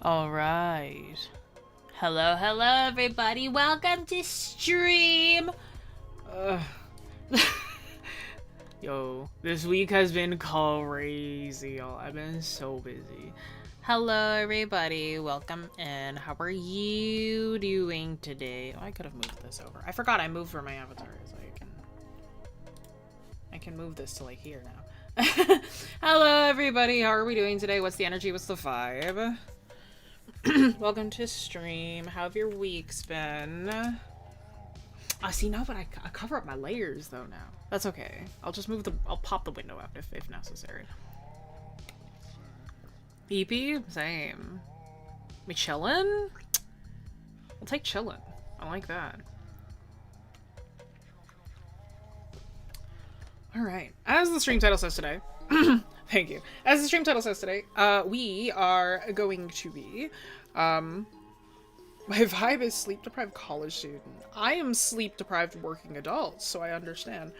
All right. Hello, hello, everybody. Welcome to stream. Uh, Yo, this week has been crazy, y'all. I've been so busy. Hello, everybody. Welcome in. How are you doing today? Oh, I could have moved this over. I forgot I moved for my avatar, so I can move this to like here now. Hello, everybody. How are we doing today? What's the energy? What's the vibe? Welcome to stream. How have your weeks been? I see now, but I cover up my layers though now. That's okay. I'll pop the window out if necessary. EP? Same. Me chillin'? I'll take chillin'. I like that. Alright. As the stream title says today, thank you. As the stream title says today, we are going to be, my vibe is sleep-deprived college student. I am sleep-deprived working adult, so I understand.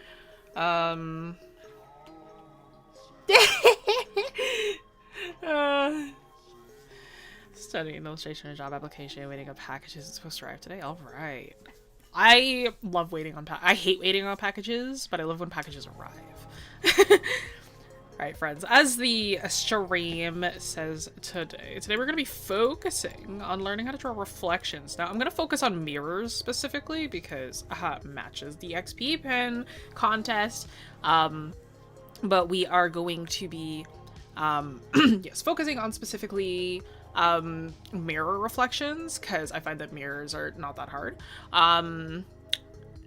Studying illustration and job application, waiting on packages. It's supposed to arrive today. Alright. I love waiting on I hate waiting on packages, but I love when packages arrive. Alright, friends, as the stream says today we're going to be focusing on learning how to draw reflections. Now, I'm going to focus on mirrors specifically because matches the XPPen contest, but we are going to be, yes, focusing on specifically mirror reflections because I find that mirrors are not that hard.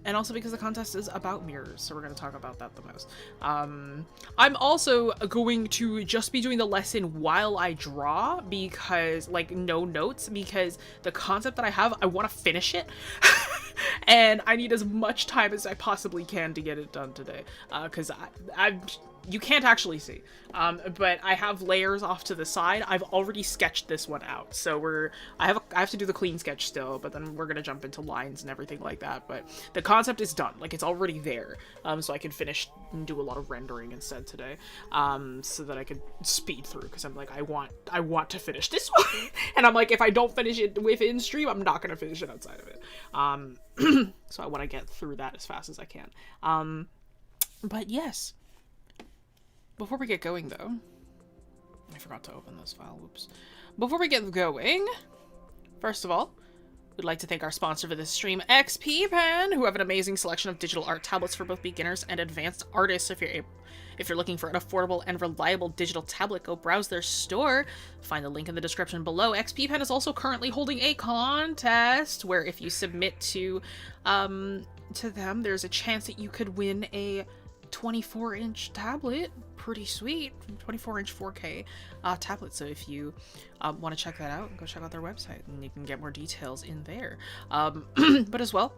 And also because the contest is about mirrors, so we're going to talk about that the most. I'm also going to just be doing the lesson while I draw because, like, no notes, because the concept that I have, I want to finish it. And I need as much time as I possibly can to get it done today. Because you can't actually see, but I have layers off to the side. I've already sketched this one out, so I have to do the clean sketch still, but then we're gonna jump into lines and everything like that. But the concept is done, like it's already there, so I can finish and do a lot of rendering instead today, so that I could speed through, because I'm like, I want to finish this one, and I'm like, if I don't finish it within stream, I'm not gonna finish it outside of it. So I want to get through that as fast as I can. But yes. Before we get going, though, I forgot to open this file, whoops. Before we get going, first of all, we'd like to thank our sponsor for this stream, XPPen, who have an amazing selection of digital art tablets for both beginners and advanced artists. If you're looking for an affordable and reliable digital tablet, go browse their store. Find the link in the description below. XPPen is also currently holding a contest where if you submit to them, there's a chance that you could win a 24-inch tablet. Pretty sweet. 24-inch 4K tablet. So if you want to check that out, go check out their website and you can get more details in there. But as well,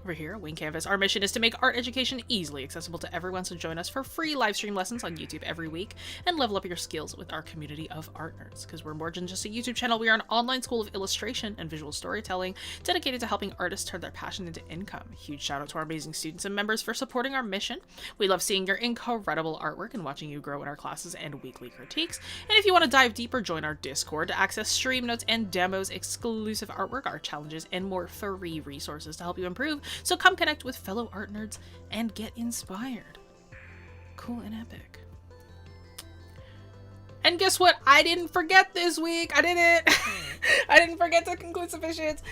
over here, Wing Canvas, our mission is to make art education easily accessible to everyone, so join us for free live stream lessons on YouTube every week and level up your skills with our community of art nerds. Because we're more than just a YouTube channel, we are an online school of illustration and visual storytelling dedicated to helping artists turn their passion into income. Huge shout out to our amazing students and members for supporting our mission. We love seeing your incredible artwork and watching you grow in our classes and weekly critiques. And if you want to dive deeper, join our Discord to access stream notes and demos, exclusive artwork, art challenges, and more free resources to help you improve. So come connect with fellow art nerds and get inspired. Cool and epic. And guess what? I didn't forget this week. I didn't. I didn't forget to conclude submissions.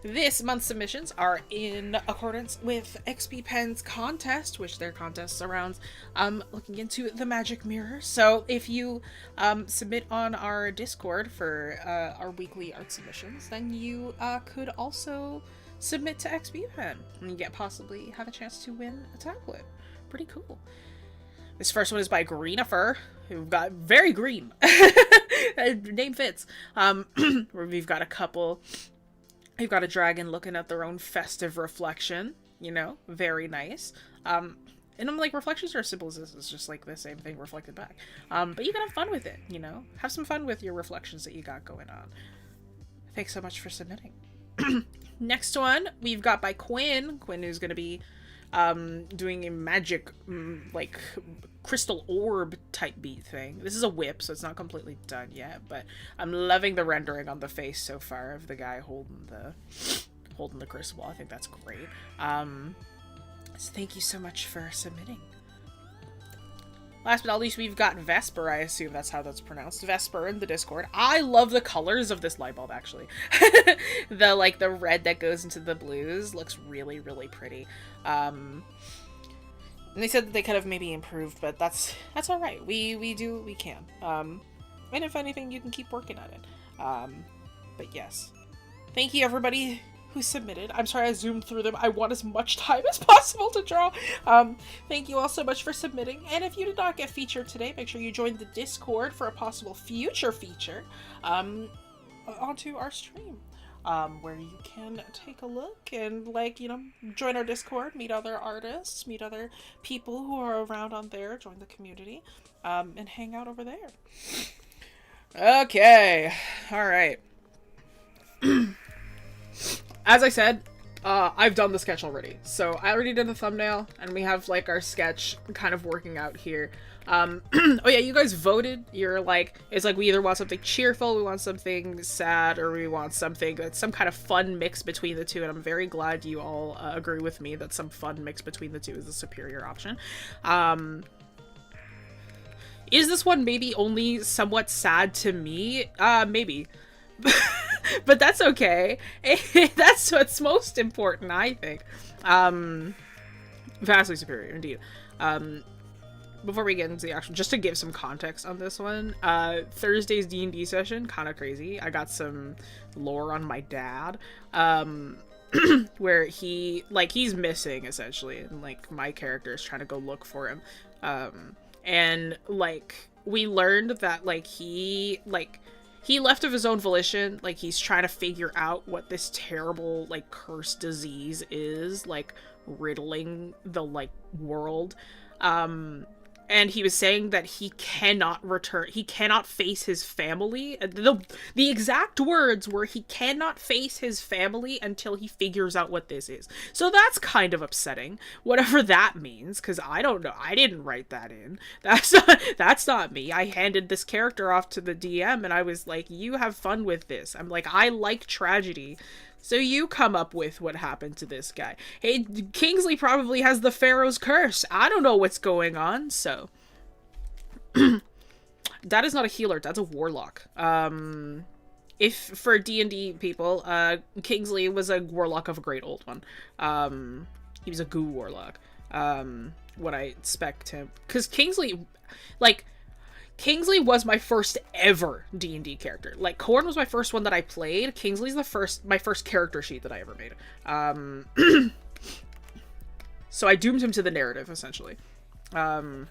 This month's submissions are in accordance with XPPen's contest, which their contest surrounds looking into the magic mirror. So if you submit on our Discord for our weekly art submissions, then you could also submit to XPPen and you possibly have a chance to win a tablet. Pretty cool. This first one is by Greenifer, who got very green. Name fits. Where we've got a couple. We've got a dragon looking at their own festive reflection. You know, very nice. And I'm like, reflections are as simple as this. It's just like the same thing reflected back. But you can have fun with it, you know? Have some fun with your reflections that you got going on. Thanks so much for submitting. Next one we've got by Quinn. Quinn, who's going to be doing a magic, like, crystal orb type beat thing. This is a whip, so it's not completely done yet, but I'm loving the rendering on the face so far of the guy holding the crystal. I think that's great. So thank you so much for submitting. Last but not least, we've got Vesper. I assume that's how that's pronounced. Vesper in the Discord. I love the colors of this light bulb, actually. the red that goes into the blues looks really, really pretty. And they said that they could have maybe improved, but that's all right. We do what we can. And if anything, you can keep working at it. But yes. Thank you, everybody who submitted. I'm sorry I zoomed through them. I want as much time as possible to draw. Thank you all so much for submitting. And if you did not get featured today, make sure you join the Discord for a possible future feature onto our stream. Where you can take a look and, like, you know, join our Discord, meet other artists, meet other people who are around on there, join the community, and hang out over there. Okay. All right. As I said, I've done the sketch already. So I already did the thumbnail, and we have, like, our sketch kind of working out here. Oh yeah, you guys voted. You're like, it's like we either want something cheerful, we want something sad, or we want something that's some kind of fun mix between the two, and I'm very glad you all agree with me that some fun mix between the two is the superior option. Is this one maybe only somewhat sad to me? Maybe. But that's okay. That's what's most important, I think. Vastly superior, indeed. Before we get into the action, just to give some context on this one, Thursday's D&D session, kind of crazy. I got some lore on my dad, where he's missing, essentially, and, like, my character is trying to go look for him. And, like, we learned that, like, he left of his own volition. Like, he's trying to figure out what this terrible, like, cursed disease is, like, riddling the, like, world. And he was saying that he cannot return, he cannot face his family. The exact words were, he cannot face his family until he figures out what this is. So that's kind of upsetting, whatever that means, because I don't know. I didn't write that in. That's not me. I handed this character off to the DM, and I was like, you have fun with this. I'm like, I like tragedy. So you come up with what happened to this guy. Hey, Kingsley probably has the Pharaoh's curse. I don't know what's going on, so. Dad is not a healer, Dad's a warlock. If, for D&D people, Kingsley was a warlock of a great old one. He was a goo warlock. What I expect him. Because Kingsley, like, Kingsley was my first ever D&D character. Like, Korn was my first one that I played. Kingsley's my first character sheet that I ever made. So I doomed him to the narrative, essentially. Hello.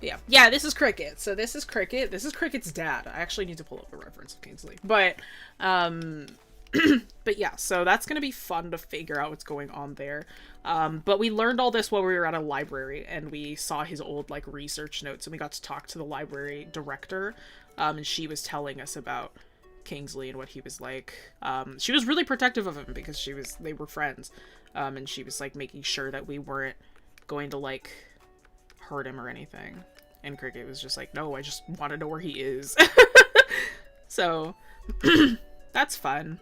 Yeah, this is Cricket. So this is Cricket. This is Cricket's dad. I actually need to pull up a reference of Kingsley. But yeah, so that's gonna be fun to figure out what's going on there. But we learned all this while we were at a library, and we saw his old, like, research notes, and we got to talk to the library director, and she was telling us about Kingsley and what he was like. She was really protective of him because they were friends, and she was, like, making sure that we weren't going to, like, hurt him or anything. And Cricket was just like, no, I just want to know where he is. So that's fun.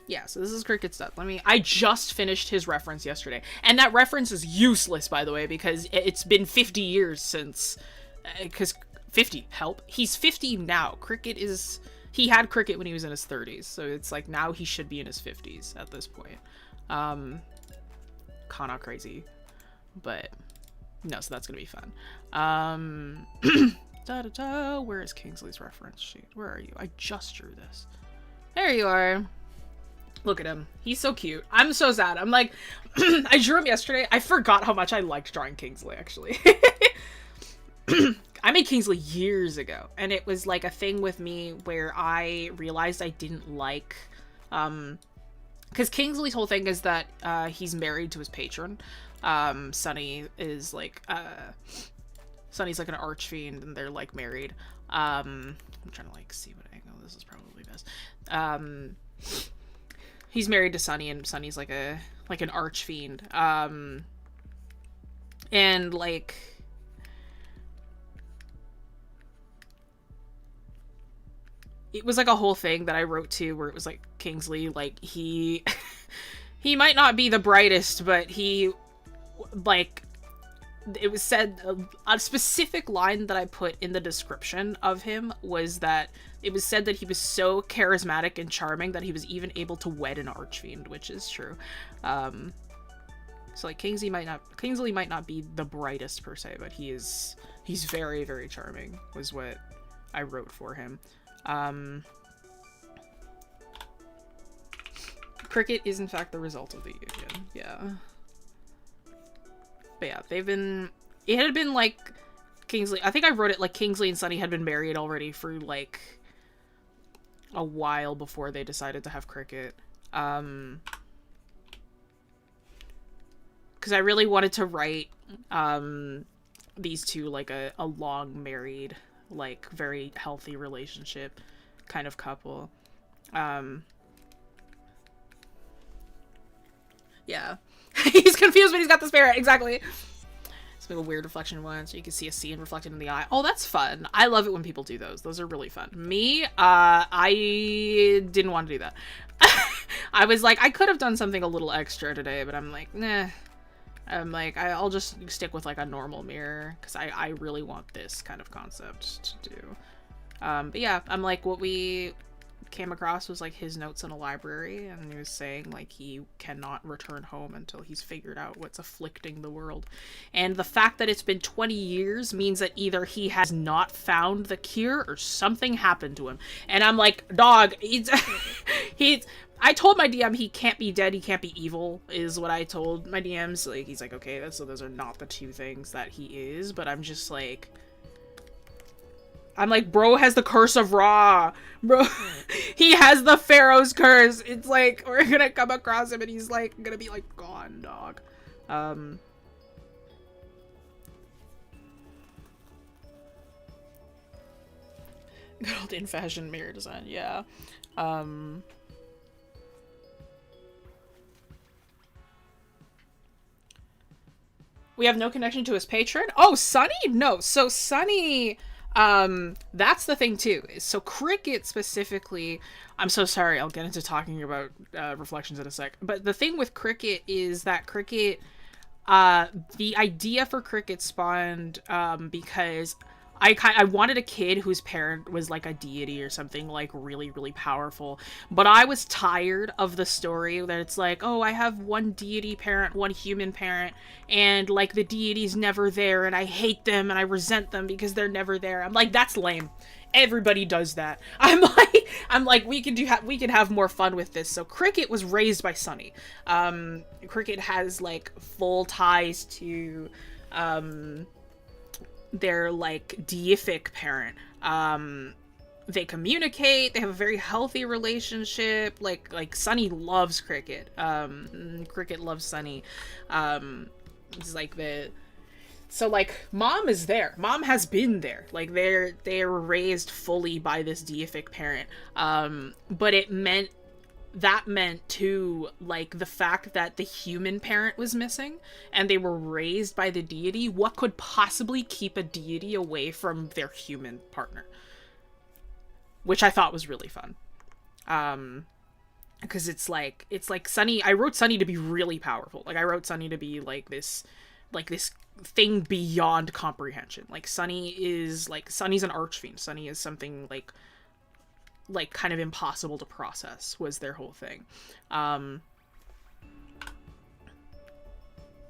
Yeah, so this is Cricket's stuff. I just finished his reference yesterday. And that reference is useless, by the way, because it's been 50 years since... Because 50, help. He's 50 now. He had Cricket when he was in his 30s. So it's like, now he should be in his 50s at this point. Kinda crazy. But, no, so that's gonna be fun. Where is Kingsley's reference sheet? Where are you? I just drew this. There you are. Look at him. He's so cute. I'm so sad. I'm like, I drew him yesterday. I forgot how much I liked drawing Kingsley, actually. I made Kingsley years ago, and it was like a thing with me where I realized I didn't like, because Kingsley's whole thing is that he's married to his patron. Sunny is like, Sunny's like an archfiend, and they're like married. I'm trying to like see what angle this is probably best. he's married to Sunny, and Sunny's like an archfiend. And like, it was like a whole thing that I wrote too, where it was like Kingsley, like he he might not be the brightest, but he, like, it was said, a specific line that I put in the description of him was that it was said that he was so charismatic and charming that he was even able to wed an archfiend, which is true. So like Kingsley might not be the brightest per se, but he's very, very charming was what I wrote for him. Cricket is in fact the result of the union. Yeah. But yeah, it had been like Kingsley, I think I wrote it like Kingsley and Sunny had been married already for like a while before they decided to have Cricket. Because I really wanted to write these two like a long married, like very healthy relationship kind of couple. Yeah. He's confused, but he's got the spirit. Exactly. It's like a weird reflection one, so you can see a scene reflected in the eye. Oh, that's fun. I love it when people do those. Those are really fun. Me, I didn't want to do that. I was like, I could have done something a little extra today, but I'm like, nah. I'm like, I'll just stick with like a normal mirror, because I really want this kind of concept to do. But yeah, I'm like, what we came across was like his notes in a library, and he was saying like he cannot return home until he's figured out what's afflicting the world. And the fact that it's been 20 years means that either he has not found the cure or something happened to him. And I'm like, dog, I told my DM he can't be dead, he can't be evil, is what I told my DMs. Like, he's like, okay, so those are not the two things that he is, but I'm just like, bro has the curse of Ra. Bro, he has the Pharaoh's curse. It's like, we're gonna come across him and he's like, gonna be like, gone, dog. Good old in-fashion mirror design, yeah. We have no connection to his patron? Oh, Sunny? No. So Sunny, that's the thing too. So Cricket specifically, I'm so sorry, I'll get into talking about reflections in a sec. But the thing with Cricket is that Cricket, the idea for Cricket spawned because I wanted a kid whose parent was like a deity or something like really, really powerful. But I was tired of the story that it's like, oh, I have one deity parent, one human parent, and like the deity's never there, and I hate them and I resent them because they're never there. I'm like, that's lame. Everybody does that. I'm like, we can have more fun with this. So Cricket was raised by Sunny. Cricket has like full ties to their like deific parent. They communicate, they have a very healthy relationship. Like Sunny loves Cricket. Cricket loves Sunny. It's like so like mom is there. Mom has been there. Like they're raised fully by this deific parent. But that meant too, like, the fact that the human parent was missing and they were raised by the deity. What could possibly keep a deity away from their human partner? Which I thought was really fun. Because it's like Sunny, I wrote Sunny to be really powerful. Like, I wrote Sunny to be like this thing beyond comprehension. Like, Sunny's an archfiend. Sunny is something like kind of impossible to process, was their whole thing.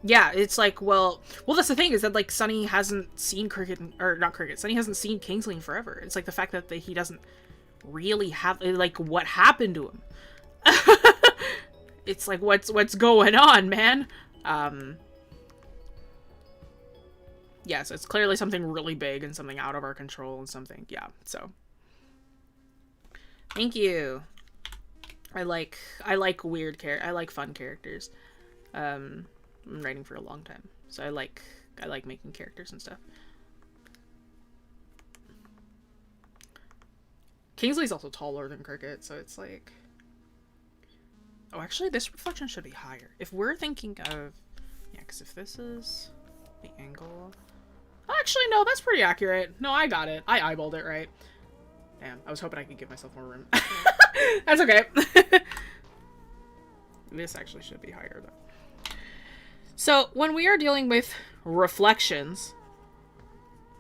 Yeah, it's like, well, that's the thing, is that like Sunny hasn't seen Sunny hasn't seen Kingsley in forever. It's like the fact that he doesn't really have, like, what happened to him. It's like, what's going on, man? Yeah, so it's clearly something really big and something out of our control and something, yeah, so. Thank you. I like fun characters. I'm writing for a long time, so I like making characters and stuff. Kingsley's also taller than Cricket, so it's like, Oh, actually, this reflection should be higher. If we're thinking of... Yeah, because if this is the angle... Actually, no, that's pretty accurate. No, I got it. I eyeballed it right. Damn, I was hoping I could give myself more room. That's okay. This actually should be higher, though. So, when we are dealing with reflections,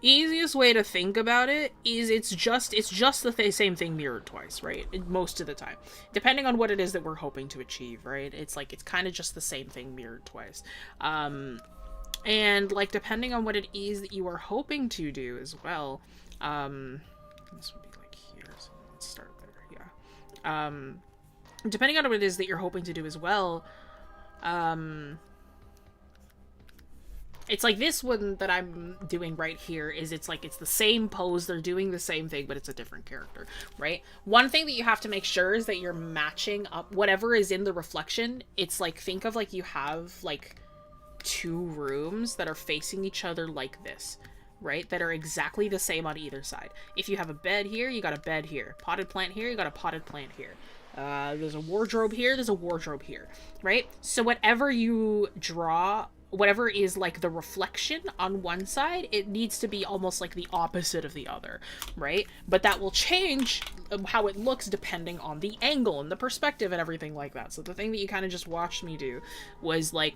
easiest way to think about it is it's just the same thing mirrored twice, right? Most of the time. Depending on what it is that we're hoping to achieve, right? It's like, it's kind of just the same thing mirrored twice. And, like, depending on what it is that you are hoping to do as well, this would be, like, here, so let's start there, yeah. Depending on what it is that you're hoping to do as well, it's like this one that I'm doing right here is it's like, it's the same pose, they're doing the same thing, but it's a different character, right? One thing that you have to make sure is that you're matching up whatever is in the reflection. It's like, think of like you have, like, 2 rooms that are facing each other like this, right? That are exactly the same on either side. If you have a bed here, you got a bed here. Potted plant here, you got a potted plant here. There's a wardrobe here, there's a wardrobe here, right? So whatever you draw, whatever is like the reflection on one side, it needs to be almost like the opposite of the other, right? But that will change how it looks depending on the angle and the perspective and everything like that. So the thing that you kind of just watched me do was like,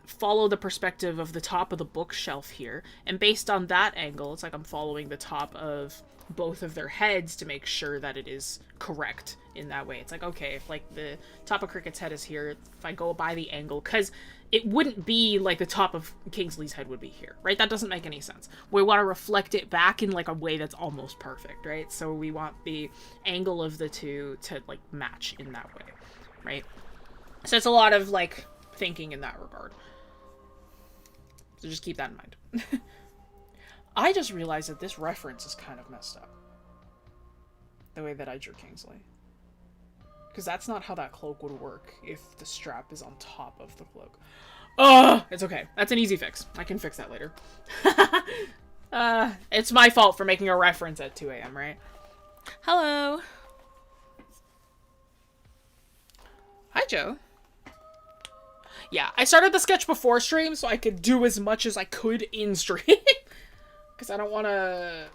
follow the perspective of the top of the bookshelf here, and based on that angle, it's like I'm following the top of both of their heads to make sure that it is correct in that way. It's like, okay, if like the top of Cricket's head is here, if I go by the angle, because it wouldn't be like the top of Kingsley's head would be here, right? That doesn't make any sense. We want to reflect it back in like a way that's almost perfect, right? So we want the angle of the two to like match in that way, right? So it's a lot of like thinking in that regard. So just keep that in mind. I just realized that this reference is kind of messed up. The way that I drew Kingsley. Because that's not how that cloak would work if the strap is on top of the cloak. Ugh! It's okay. That's an easy fix. I can fix that later. It's my fault for making a reference at 2 a.m., right? Hello! Hi, Joe. Yeah, I started the sketch before stream so I could do as much as I could in stream. Because I don't want to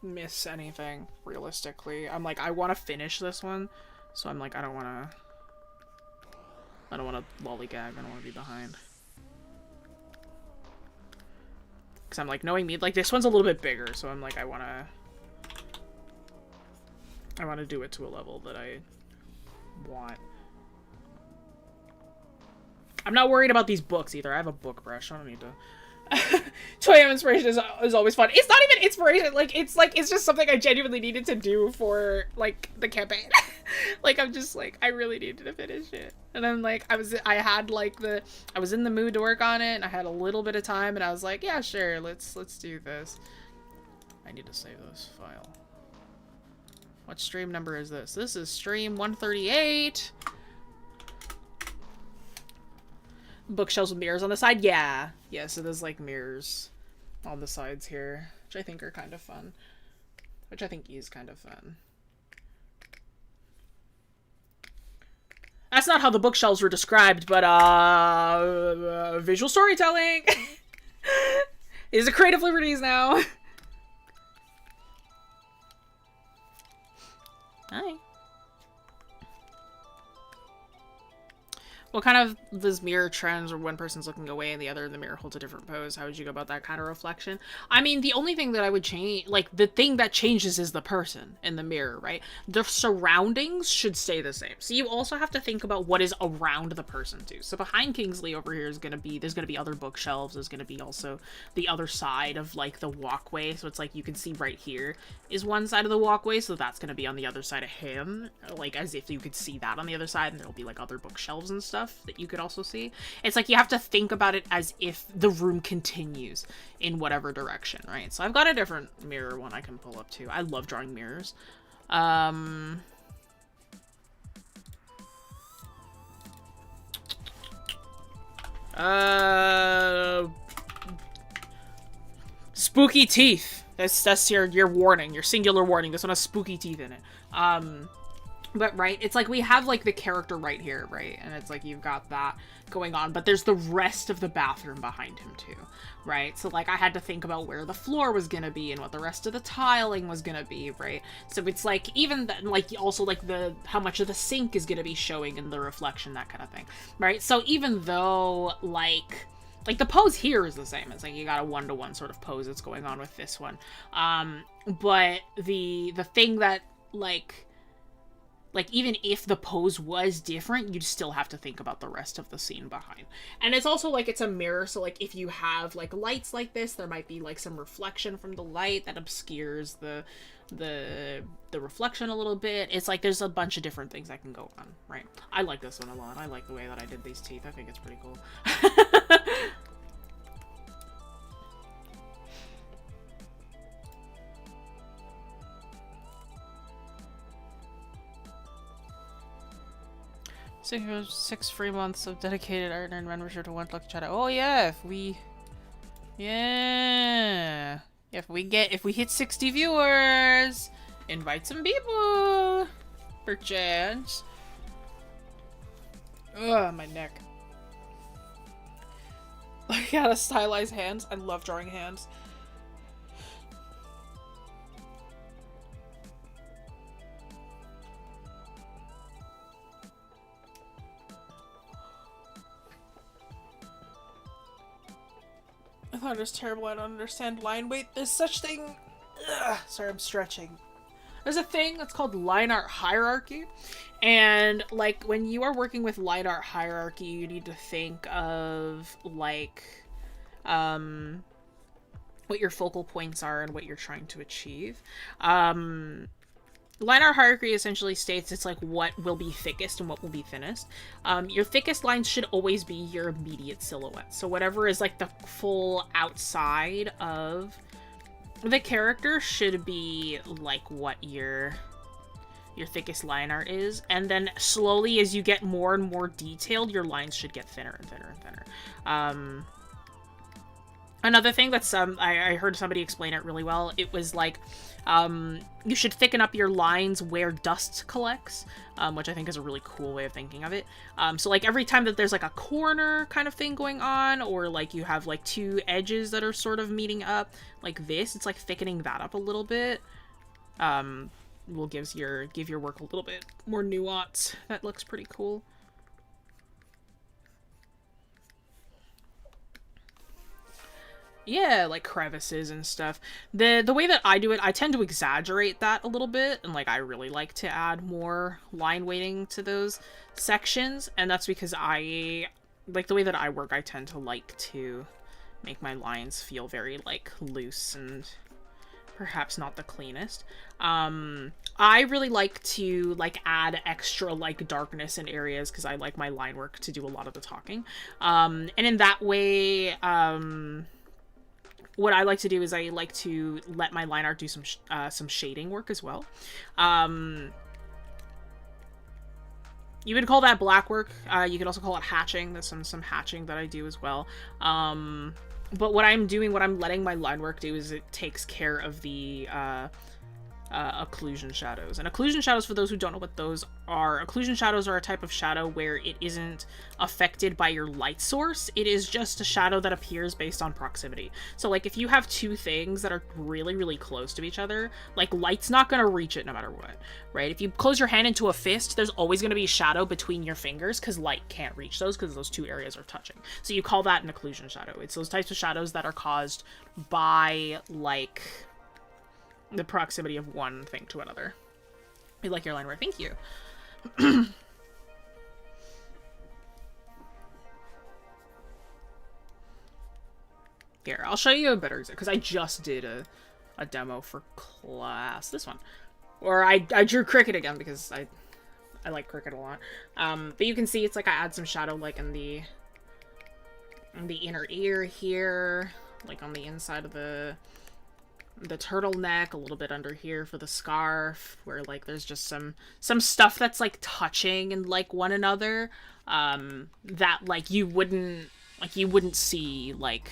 miss anything, realistically. I'm like, I want to finish this one. So I'm like, I don't want to lollygag. I don't want to be behind. Because I'm like, knowing me, like, this one's a little bit bigger. So I'm like, I want to do it to a level that I want. I'm not worried about these books either. I have a book brush. I don't need to... 2 a.m. inspiration is always fun. It's not even inspiration. Like, it's just something I genuinely needed to do for, like, the campaign. Like, I'm just, like, I really needed to finish it. And then, like, I was in the mood to work on it, and I had a little bit of time, and I was like, yeah, sure, let's do this. I need to save this file. What stream number is this? This is stream 138. Bookshelves with mirrors on the side? Yeah. Yeah, so there's like mirrors on the sides here, which I think are kind of fun. Which I think is kind of fun. That's not how the bookshelves were described, but visual storytelling! Is it creative liberties now? Hi. What kind of those mirror trends where one person's looking away and the other in the mirror holds a different pose? How would you go about that kind of reflection? I mean, the only thing that I would change, like, the thing that changes is the person in the mirror, right? The surroundings should stay the same. So you also have to think about what is around the person, too. So behind Kingsley over here is going to be, there's going to be other bookshelves. There's going to be also the other side of, like, the walkway. So it's like, you can see right here is one side of the walkway. So that's going to be on the other side of him. Like, as if you could see that on the other side. And there'll be, like, other bookshelves and stuff that you could also see. It's like you have to think about it as if the room continues in whatever direction, right? So I've got a different mirror one I can pull up too. I love drawing mirrors. Spooky teeth. That's your warning, your singular warning. This one has spooky teeth in it. But, right, it's like we have, like, the character right here, right? And it's like you've got that going on, but there's the rest of the bathroom behind him, too, right? So, like, I had to think about where the floor was gonna be and what the rest of the tiling was gonna be, right? So it's like, even then, like, also, like, how much of the sink is gonna be showing in the reflection, that kind of thing, right? So even though, like, the pose here is the same. It's like you got a one-to-one sort of pose that's going on with this one. But the thing that, like, even if the pose was different, you'd still have to think about the rest of the scene behind. And it's also, like, it's a mirror, so, like, if you have, like, lights like this, there might be, like, some reflection from the light that obscures the reflection a little bit. It's like there's a bunch of different things that can go on, right? I like this one a lot. I like the way that I did these teeth. I think it's pretty cool. So 6 free months of dedicated Art and membership to One Lucky Shadow. Oh yeah, if we hit 60 viewers, invite some people for chance. Ugh, my neck. I gotta stylize hands. I love drawing hands. I thought it was terrible. I don't understand line weight. There's such thing. Ugh, sorry, I'm stretching. There's a thing that's called line art hierarchy. And, like, when you are working with line art hierarchy, you need to think of, like, what your focal points are and what you're trying to achieve. Line art hierarchy essentially states it's like what will be thickest and what will be thinnest. Your thickest lines should always be your immediate silhouette. So whatever is like the full outside of the character should be like what your thickest line art is. And then slowly as you get more and more detailed, your lines should get thinner and thinner and thinner. Another thing that's, I heard somebody explain it really well. It was like, you should thicken up your lines where dust collects, which I think is a really cool way of thinking of it. So like every time that there's like a corner kind of thing going on, or like you have like two edges that are sort of meeting up like this, it's like thickening that up a little bit. Will give your work a little bit more nuance. That looks pretty cool. Yeah, like crevices and stuff. The way that I do it, I tend to exaggerate that a little bit, and like I really like to add more line weighting to those sections, and that's because I like the way that I work. I tend to like to make my lines feel very like loose and perhaps not the cleanest. I really like to like add extra like darkness in areas because I like my line work to do a lot of the talking. And in that way, what I like to do is I like to let my line art do some shading work as well. You would call that black work. You could also call it hatching. There's some hatching that I do as well. But what I'm letting my line work do is it takes care of the occlusion shadows. And occlusion shadows, for those who don't know what those are, occlusion shadows are a type of shadow where it isn't affected by your light source. It is just a shadow that appears based on proximity. So like if you have two things that are really, really close to each other, like light's not going to reach it no matter what, right? If you close your hand into a fist, there's always going to be a shadow between your fingers because light can't reach those because those two areas are touching. So you call that an occlusion shadow. It's those types of shadows that are caused by like the proximity of one thing to another. I like your line work. Thank you. Here, I'll show you a better example because I just did a demo for class. This one. Or I drew Cricket again because I like Cricket a lot. But you can see it's like I add some shadow like in the inner ear here, like on the inside of the turtleneck, a little bit under here for the scarf, where like there's just some stuff that's like touching and like one another, that like you wouldn't see like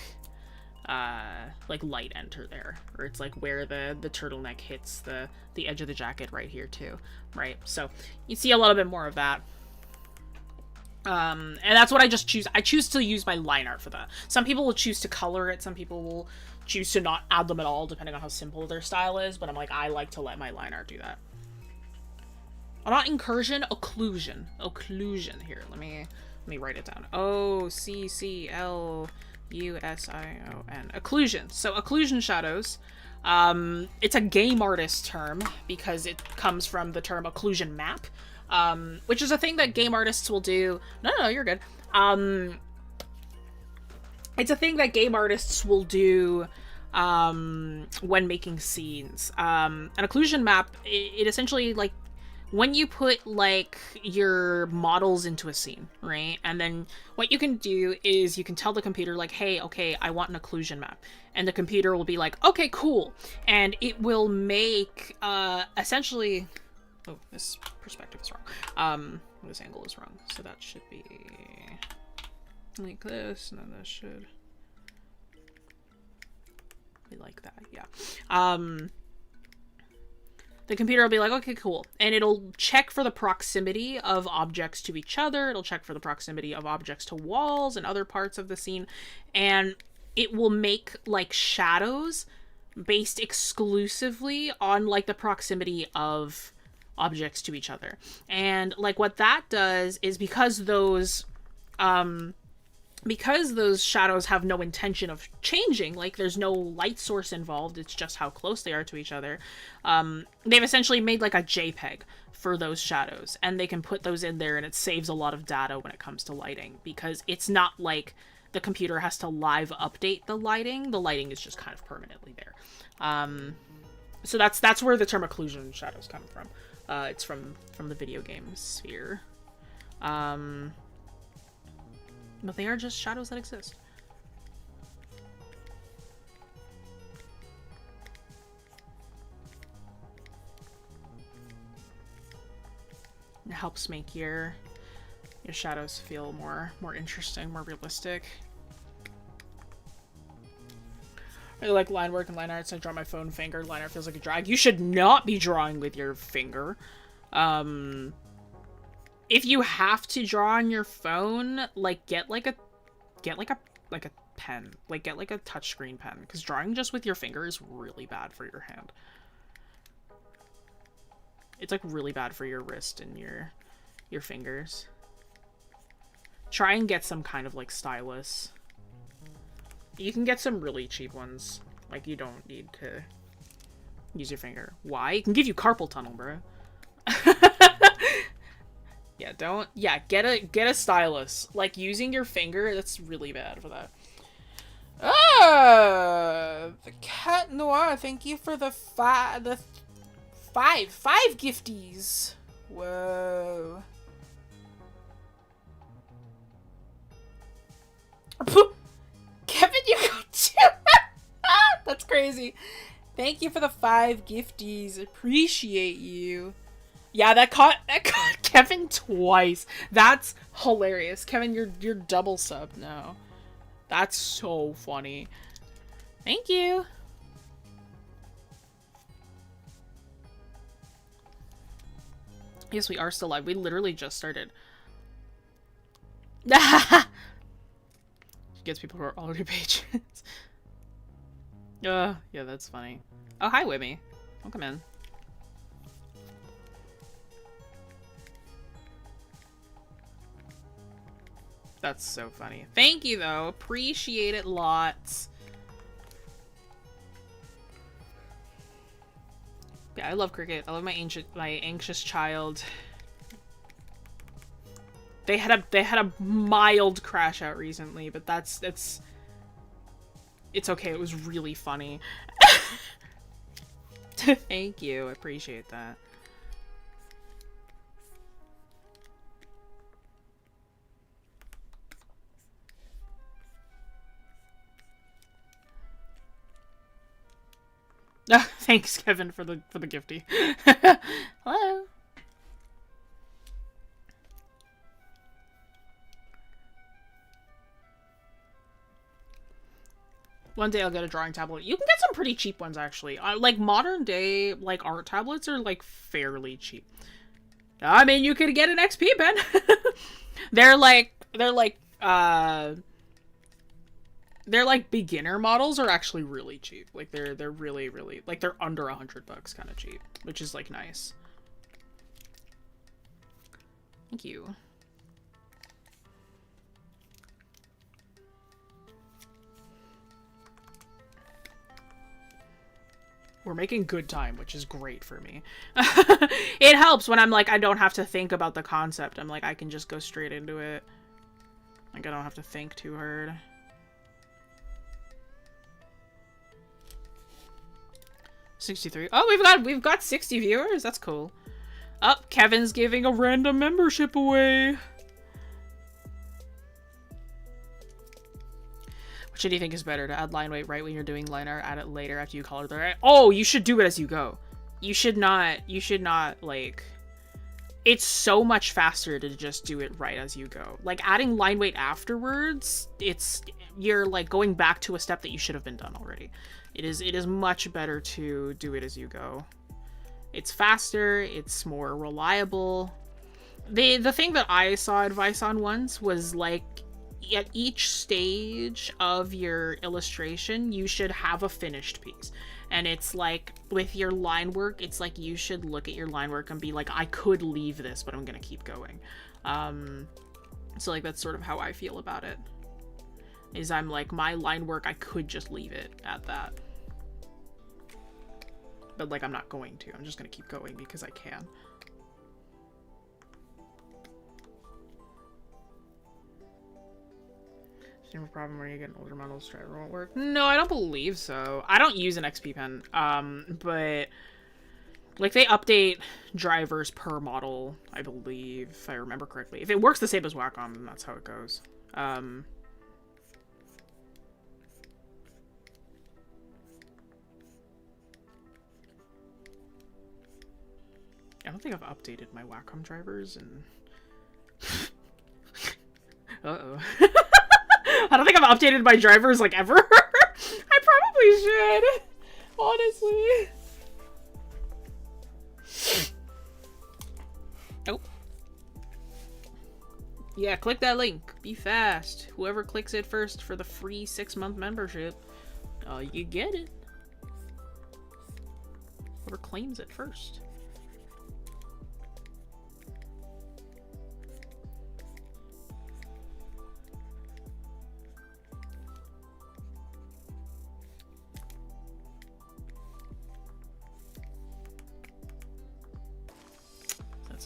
like light enter there, or it's like where the turtleneck hits the edge of the jacket right here too, right? So you see a little bit more of that. And that's what I just choose. I choose to use my line art for that. Some people will choose to color it. Some people will choose to not add them at all, depending on how simple their style is. But I'm like, I like to let my line art do that. Oh, not incursion, occlusion. Occlusion. Here, let me write it down. OCCLUSION. Occlusion. So occlusion shadows. It's a game artist term because it comes from the term occlusion map. Which is a thing that game artists will do. No, you're good. It's a thing that game artists will do when making scenes. An occlusion map, it essentially, like, when you put, like, your models into a scene, right? And then what you can do is you can tell the computer, like, hey, okay, I want an occlusion map. And the computer will be like, okay, cool. And it will make, essentially... Oh, this perspective is wrong. This angle is wrong. So that should be like this, and then this should be like that, yeah. The computer will be like, okay, cool. And it'll check for the proximity of objects to each other. It'll check for the proximity of objects to walls and other parts of the scene. And it will make, like, shadows based exclusively on, like, the proximity of objects to each other. And, like, what that does is because those shadows have no intention of changing, like, there's no light source involved, it's just how close they are to each other, they've essentially made, like, a JPEG for those shadows, and they can put those in there, and it saves a lot of data when it comes to lighting, because it's not like the computer has to live update the lighting is just kind of permanently there. So that's where the term occlusion shadows come from. It's from the video game sphere. But they are just shadows that exist. It helps make your shadows feel more interesting, more realistic. I like line work and line art, so I draw my phone finger. Line art feels like a drag. You should not be drawing with your finger. If you have to draw on your phone, like, get a pen. Like, get like a touchscreen pen, because drawing just with your finger is really bad for your hand. It's, like, really bad for your wrist and your fingers. Try and get some kind of, like, stylus. You can get some really cheap ones. Like, you don't need to use your finger. Why? It can give you carpal tunnel, bro. Yeah, get a stylus. Like, using your finger, that's really bad for that. The Cat Noir, thank you for the five gifties. Whoa. Kevin, you got 2. That's crazy. Thank you for the 5 gifties. Appreciate you. Yeah, that caught Kevin twice. That's hilarious. Kevin, you're double subbed now. That's so funny. Thank you. Yes, we are still live. We literally just started. Gets people who are already patrons. Yeah, that's funny. Oh, hi, Wibby. Welcome in. That's so funny. Thank you, though. Appreciate it lots. Yeah, I love cricket. I love my anxious child. They had a mild crash out recently, but it's okay. It was really funny. Thank you. I appreciate that. Thanks, Kevin, for the gifty. Hello. One day I'll get a drawing tablet. You can get some pretty cheap ones, actually. Like, modern day, like, art tablets are, like, fairly cheap. I mean, you could get an XPPen. They're like beginner models are actually really cheap. Like, they're really, really, like, they're under $100 kind of cheap, which is, like, nice. Thank you. We're making good time, which is great for me. It helps when I'm like, I don't have to think about the concept. I'm like, I can just go straight into it. Like, I don't have to think too hard. $63. Oh, we've got 60 viewers. That's cool. Oh, Kevin's giving a random membership away. Which do you think is better, to add line weight right when you're doing line art, add it later after you color the right? Oh, you should do it as you go. You should not, like, it's so much faster to just do it right as you go. Like, adding line weight afterwards, you're, like, going back to a step that you should have been done already. It is much better to do it as you go. It's faster, it's more reliable. The thing that I saw advice on once was, like, at each stage of your illustration, you should have a finished piece. And it's like, with your line work, it's like you should look at your line work and be like, I could leave this, but I'm gonna keep going. So, like, that's sort of how I feel about it. Is I'm like, my line work, I could just leave it at that. But, like, I'm not going to. I'm just gonna keep going because I can. Same problem where you get an older model's driver won't work. No, I don't believe so. I don't use an XPPen, but like, they update drivers per model, I believe, if I remember correctly. If it works the same as Wacom, then that's how it goes. I don't think I've updated my Wacom drivers and uh-oh. I don't think I've updated my drivers, like, ever. I probably should. Honestly. Nope. Yeah, click that link. Be fast. Whoever clicks it first for the free 6-month membership, you get it. Whoever claims it first.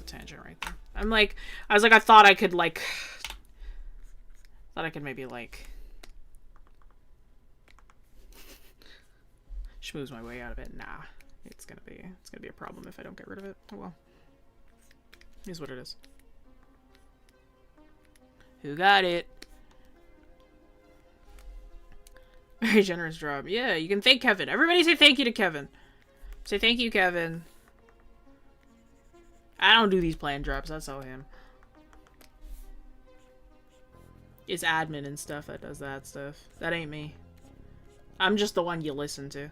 Tangent right there. I thought I could, like, maybe, like, schmooze my way out of it. Nah, it's gonna be a problem if I don't get rid of it. Oh well. Here's what it is. Who got it? Very generous job. Yeah, you can thank Kevin. Everybody say thank you to Kevin. Say thank you, Kevin. I don't do these plan drops, that's all him. It's admin and stuff that does that stuff. That ain't me. I'm just the one you listen to.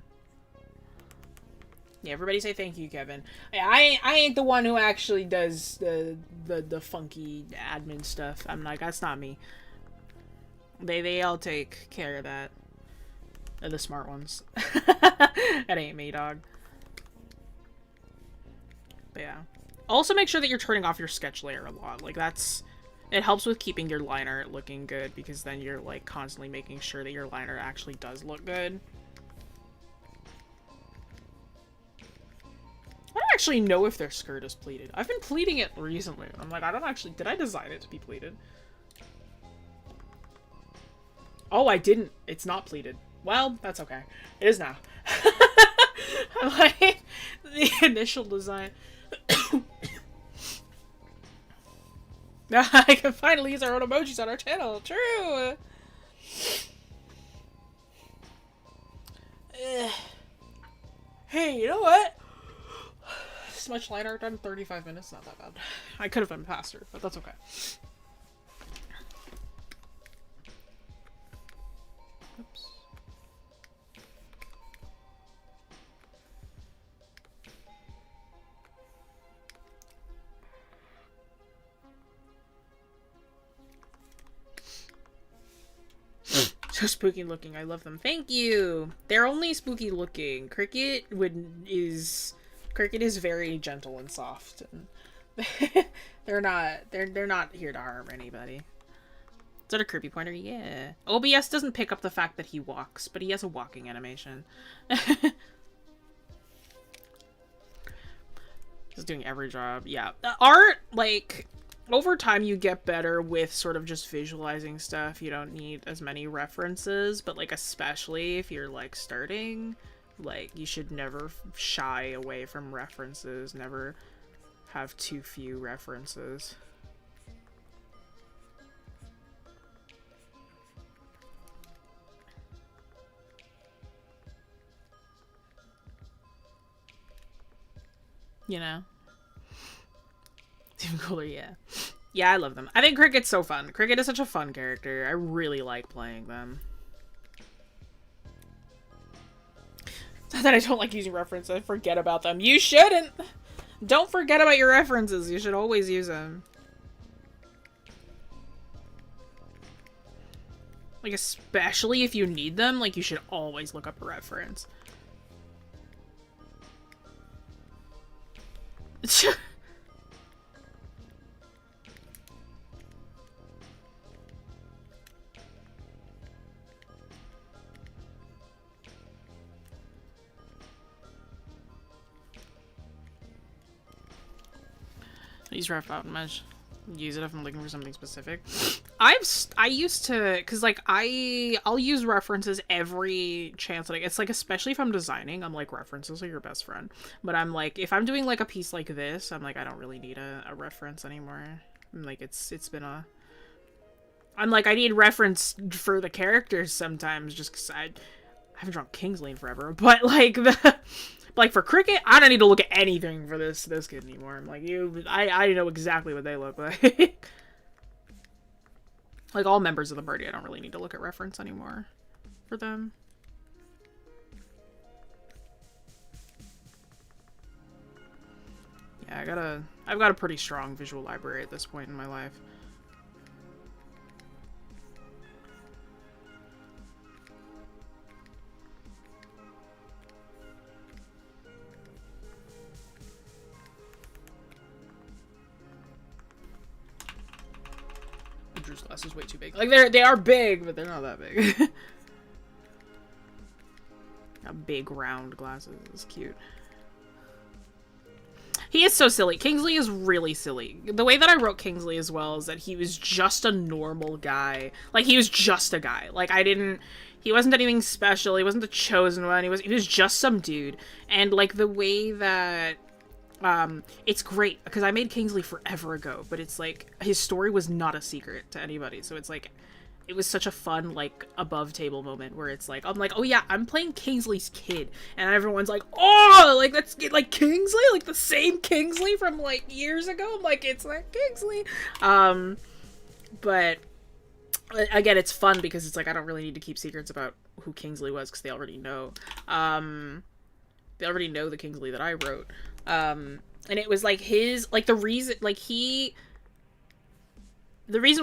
Yeah, everybody say thank you, Kevin. I ain't the one who actually does the funky admin stuff. I'm like, that's not me. They all take care of that. They're the smart ones. That ain't me, dog. But yeah. Also, make sure that you're turning off your sketch layer a lot. Like, it helps with keeping your line art looking good, because then you're, like, constantly making sure that your line art actually does look good. I don't actually know if their skirt is pleated. I've been pleating it recently. I'm like, I don't actually... Did I design it to be pleated? Oh, I didn't. It's not pleated. Well, that's okay. It is now. I'm like, the initial design... I can finally use our own emojis on our channel. True. Hey, you know what? This much line art done in 35 minutes. Not that bad. I could have been faster, but that's okay. Oops. So spooky looking. I love them. Thank you. They're only spooky looking. Cricket is very gentle and soft, and they're not here to harm anybody. Is that a creepy pointer? Yeah. OBS doesn't pick up the fact that he walks, but he has a walking animation. Just doing every job. Yeah. Art, like, over time you get better with sort of just visualizing stuff. You don't need as many references, but, like, especially if you're, like, starting, like, you should never shy away from references. Never have too few references. You know? Even cooler, yeah. Yeah, I love them. I think Cricket's so fun. Cricket is such a fun character. I really like playing them. It's not that I don't like using references. I forget about them. You shouldn't! Don't forget about your references. You should always use them. Like, especially if you need them, like, you should always look up a reference. Use ref out much. Use it if I'm looking for something specific. I used to, cause like I'll use references every chance that it's like, especially if I'm designing, I'm like, references are your best friend. But I'm like, if I'm doing like a piece like this, I'm like, I don't really need a reference anymore. I'm like, it's been a. I'm like, I need reference for the characters sometimes, just cause I haven't drawn Kingsley in forever. But like like for Cricket, I don't need to look at anything for this kid anymore. I'm like, I know exactly what they look like. Like all members of the party, I don't really need to look at reference anymore for them. Yeah, I've got a pretty strong visual library at this point in my life. Drew's glass is way too big. Like they are big, but they're not that big. Got big round glasses. It's cute. He is so silly. Kingsley is really silly. The way that I wrote Kingsley as well is that he was just a normal guy. Like he was just a guy. Like he wasn't anything special. He wasn't the chosen one. He was just some dude. And like the way that it's great because I made Kingsley forever ago, but it's like his story was not a secret to anybody, so it's like it was such a fun like above table moment where it's like I'm like, oh yeah, I'm playing Kingsley's kid, and everyone's like, oh, like that's like Kingsley, like the same Kingsley from like years ago. I'm like, it's like Kingsley, but again, it's fun because it's like I don't really need to keep secrets about who Kingsley was because they already know. They already know the Kingsley that I wrote. And it was like his, like the reason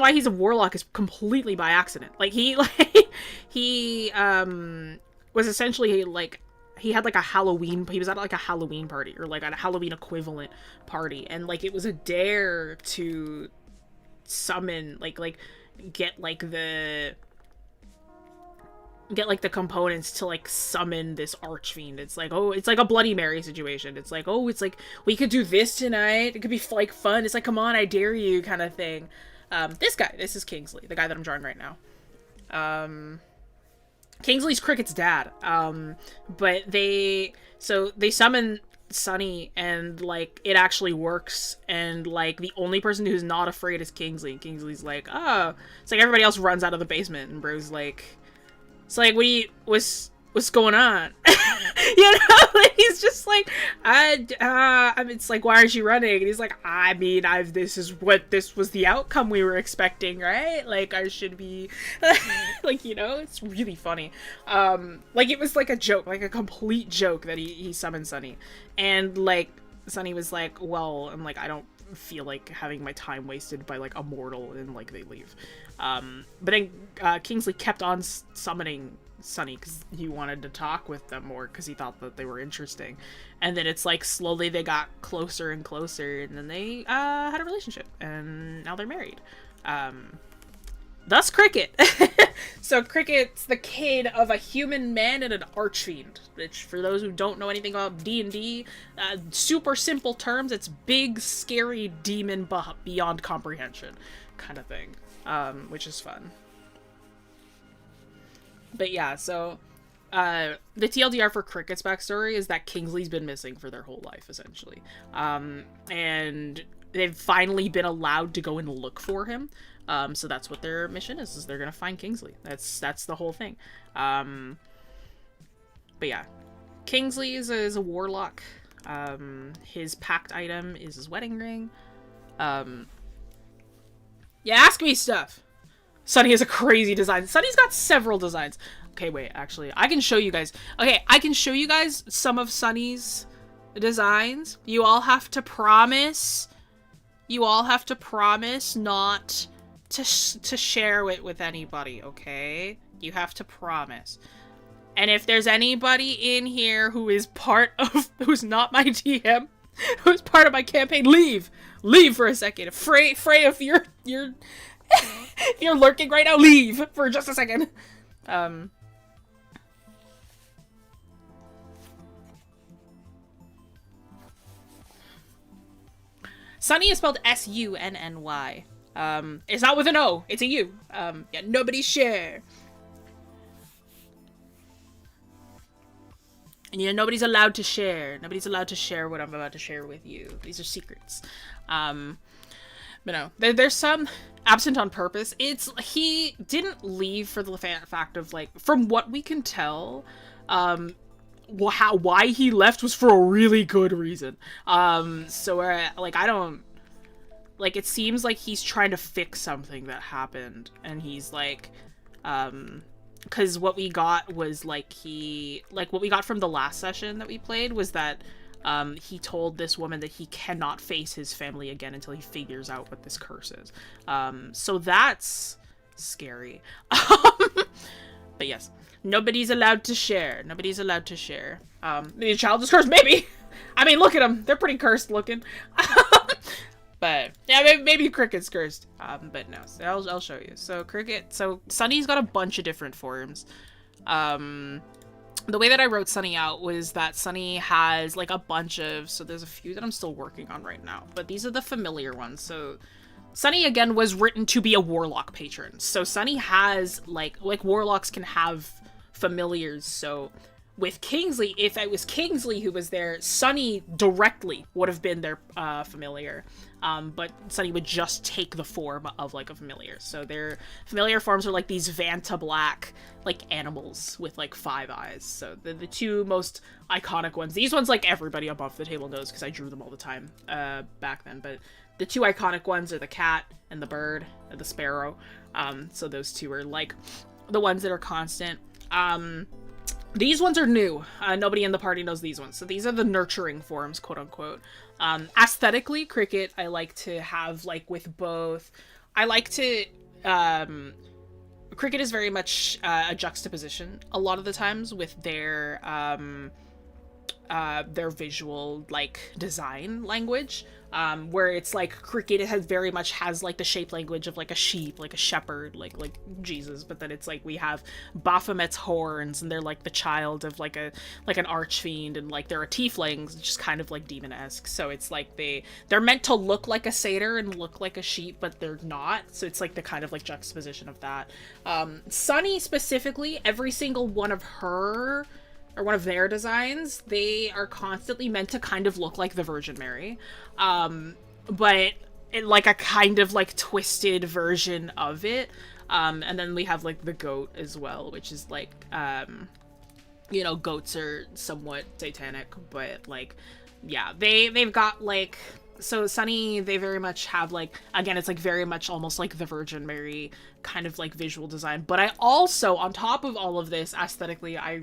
why he's a warlock is completely by accident. Like he was essentially like, he had like he was at like a Halloween party or like at a Halloween equivalent party. And like, it was a dare to summon, get the components to like summon this archfiend. It's like, oh, it's like a Bloody Mary situation. It's like, oh, it's like we could do this tonight. It could be like fun. It's like, come on, I dare you kind of thing. This is Kingsley, the guy that I'm drawing right now. Kingsley's Cricket's dad. But they summon Sunny and like it actually works, and like the only person who's not afraid is Kingsley. Kingsley's like, oh, it's like everybody else runs out of the basement and bro's like, it's like, what's going on? You know, like, he's just like, it's like, why aren't you running? And he's like, I mean, this was the outcome we were expecting, right? Like, I should be, like, you know, it's really funny. Like, it was like a joke, like a complete joke that he summoned Sunny. And, like, Sunny was like, well, I'm like, I don't feel like having my time wasted by like a mortal, and like they leave. But then Kingsley kept on summoning Sunny because he wanted to talk with them more because he thought that they were interesting. And then it's like slowly they got closer and closer, and then they had a relationship, and now they're married. Thus Cricket. So Cricket's the kid of a human man and an archfiend, which for those who don't know anything about D&D, super simple terms, it's big, scary demon beyond comprehension kind of thing, which is fun. But yeah, so the TLDR for Cricket's backstory is that Kingsley's been missing for their whole life, essentially. And they've finally been allowed to go and look for him. So that's what their mission is they're gonna find Kingsley. That's the whole thing. But yeah, Kingsley is a warlock. His pact item is his wedding ring. Yeah, ask me stuff. Sunny has a crazy design. Sunny's got several designs. Okay, wait, actually, I can show you guys. Okay, I can show you guys some of Sunny's designs. You all have to promise. You all have to promise not to share it with anybody, okay? You have to promise. And if there's anybody in here who is who's not my DM, who's part of my campaign, leave for a second. Frey, if you're if you're lurking right now, leave for just a second. Sunny is spelled S-U-N-N-Y. It's not with an O, it's a U. Yeah, nobody share. And you know, nobody's allowed to share. Nobody's allowed to share what I'm about to share with you. These are secrets. But no, there's some absent on purpose. He didn't leave for the fact of, like, from what we can tell, why he left was for a really good reason. So like, I don't, like, it seems like he's trying to fix something that happened, and he's like, because what we got was, like, what we got from the last session that we played was that, he told this woman that he cannot face his family again until he figures out what this curse is. So that's scary. But yes, nobody's allowed to share. Nobody's allowed to share. The child is cursed, maybe. I mean, look at them. They're pretty cursed looking. But yeah, maybe Cricket's cursed. But no, so I'll show you. So Sunny's got a bunch of different forms. The way that I wrote Sunny out was that Sunny has, like, a bunch of, so there's a few that I'm still working on right now, but these are the familiar ones. So Sunny, again, was written to be a warlock patron. So Sunny has, like warlocks can have familiars. So with Kingsley, if it was Kingsley who was there, Sunny directly would have been their familiar. But Sunny would just take the form of, like, a familiar. So their familiar forms are, like, these Vanta black, like, animals with, like, 5 eyes. So the two most iconic ones. These ones, like, everybody above the table knows because I drew them all the time back then. But the two iconic ones are the cat and the bird, and the sparrow. So those two are, like, the ones that are constant. These ones are new. Nobody in the party knows these ones. So these are the nurturing forms, quote unquote. Aesthetically, Cricket, I like to have, like, with both. I like to, Cricket is very much a juxtaposition a lot of the times with their visual, like, design language. Where it's like Cricket very much has, like, the shape language of, like, a sheep, like a shepherd, like Jesus, but then it's like we have Baphomet's horns, and they're, like, the child of, like, an archfiend, and, like, they're a tieflings, just kind of, like, demon-esque. So it's like they're meant to look like a satyr and look like a sheep, but they're not. So it's like the kind of, like, juxtaposition of that. Sunny specifically, every single one of her, or one of their designs, they are constantly meant to kind of look like the Virgin Mary. But in, like, a kind of, like, twisted version of it. And then we have, like, the goat as well, which is, like, you know, goats are somewhat satanic, but, like, yeah, they've got, like, so Sunny, they very much have, like, again, it's, like, very much almost like the Virgin Mary kind of, like, visual design. But I also, on top of all of this, aesthetically, I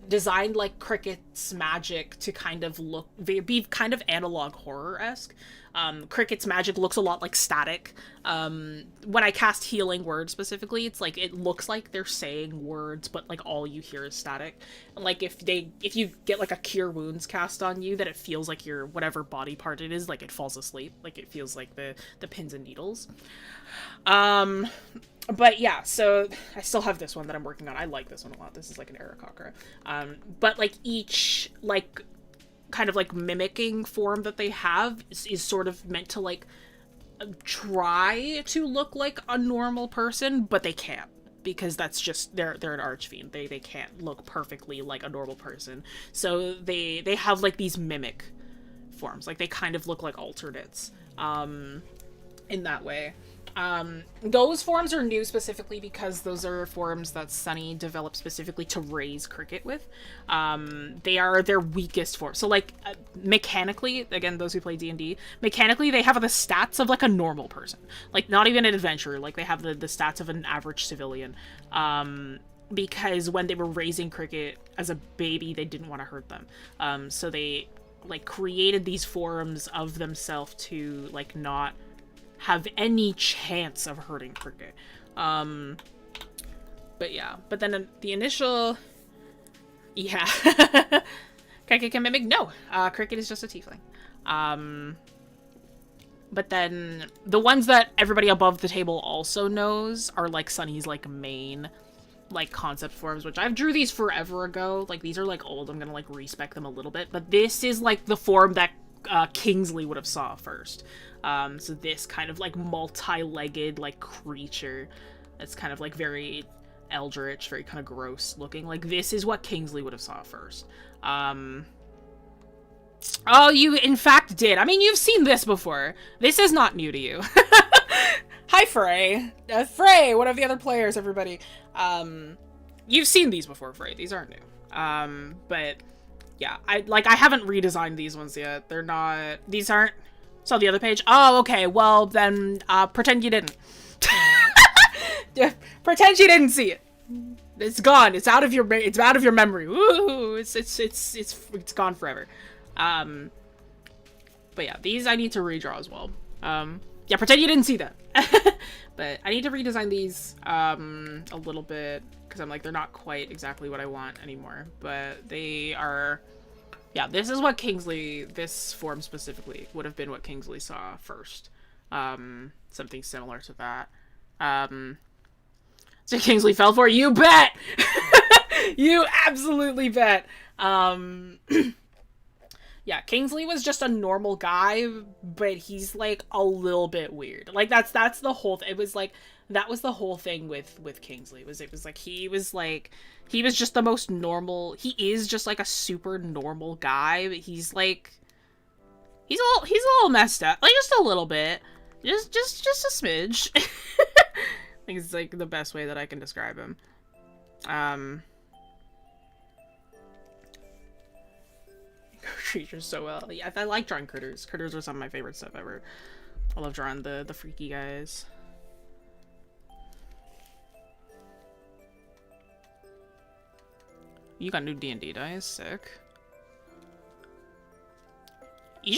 designed, like, Cricket's magic to kind of be kind of analog horror-esque. Cricket's magic looks a lot like static. When I cast Healing Word specifically, it's like, it looks like they're saying words, but like all you hear is static. And like if you get like a Cure Wounds cast on you, that it feels like your whatever body part it is, like it falls asleep. Like it feels like the pins and needles. But yeah, so I still have this one that I'm working on. I like this one a lot. This is like an Aarakocra. But like each like kind of like mimicking form that they have is sort of meant to like try to look like a normal person, but they can't, because that's just they're an archfiend. They can't look perfectly like a normal person. So they have like these mimic forms. Like they kind of look like alternates in that way. Those forms are new specifically because those are forms that Sunny developed specifically to raise Cricket with. They are their weakest form. So like mechanically, again, those who play D&D, mechanically they have the stats of like a normal person. Like not even an adventurer, like they have the stats of an average civilian. Because when they were raising Cricket as a baby, they didn't want to hurt them. So they like created these forms of themselves to like not have any chance of hurting Cricket. But yeah. But then the initial... Yeah. Cricket can mimic? No. Cricket is just a tiefling. But then the ones that everybody above the table also knows are like Sunny's like main like concept forms, which I've drew these forever ago. Like these are like old. I'm gonna like respec them a little bit. But this is like the form that Kingsley would have saw first. So this kind of like multi-legged like creature that's kind of like very eldritch, very kind of gross looking. Like this is what Kingsley would have saw first. Oh, you in fact did. I mean, you've seen this before. This is not new to you. Hi, Frey. Frey, one of the other players, everybody. You've seen these before, Frey. These aren't new. But yeah, I haven't redesigned these ones yet. They're not, these aren't. So the other page? Oh, okay. Well, then, pretend you didn't. Pretend you didn't see it. It's gone. It's out of your memory. Woo! It's gone forever. But yeah, these I need to redraw as well. Yeah, pretend you didn't see that. But I need to redesign these, a little bit, because I'm like, they're not quite exactly what I want anymore. But they are... Yeah, this is what Kingsley, this form specifically, would have been what Kingsley saw first. Something similar to that. So Kingsley fell for it? You bet! You absolutely bet! Yeah, Kingsley was just a normal guy, but he's, like, a little bit weird. Like, that's the whole thing. It was, like, that was the whole thing with Kingsley. It was he was just the most normal. He is just like a super normal guy, but he's like, he's a little messed up, like just a little bit, just a smidge. I think it's like the best way that I can describe him. Creatures so well. Yeah, I like drawing critters. Critters are some of my favorite stuff ever. I love drawing the freaky guys. You got new D&D dice, sick. You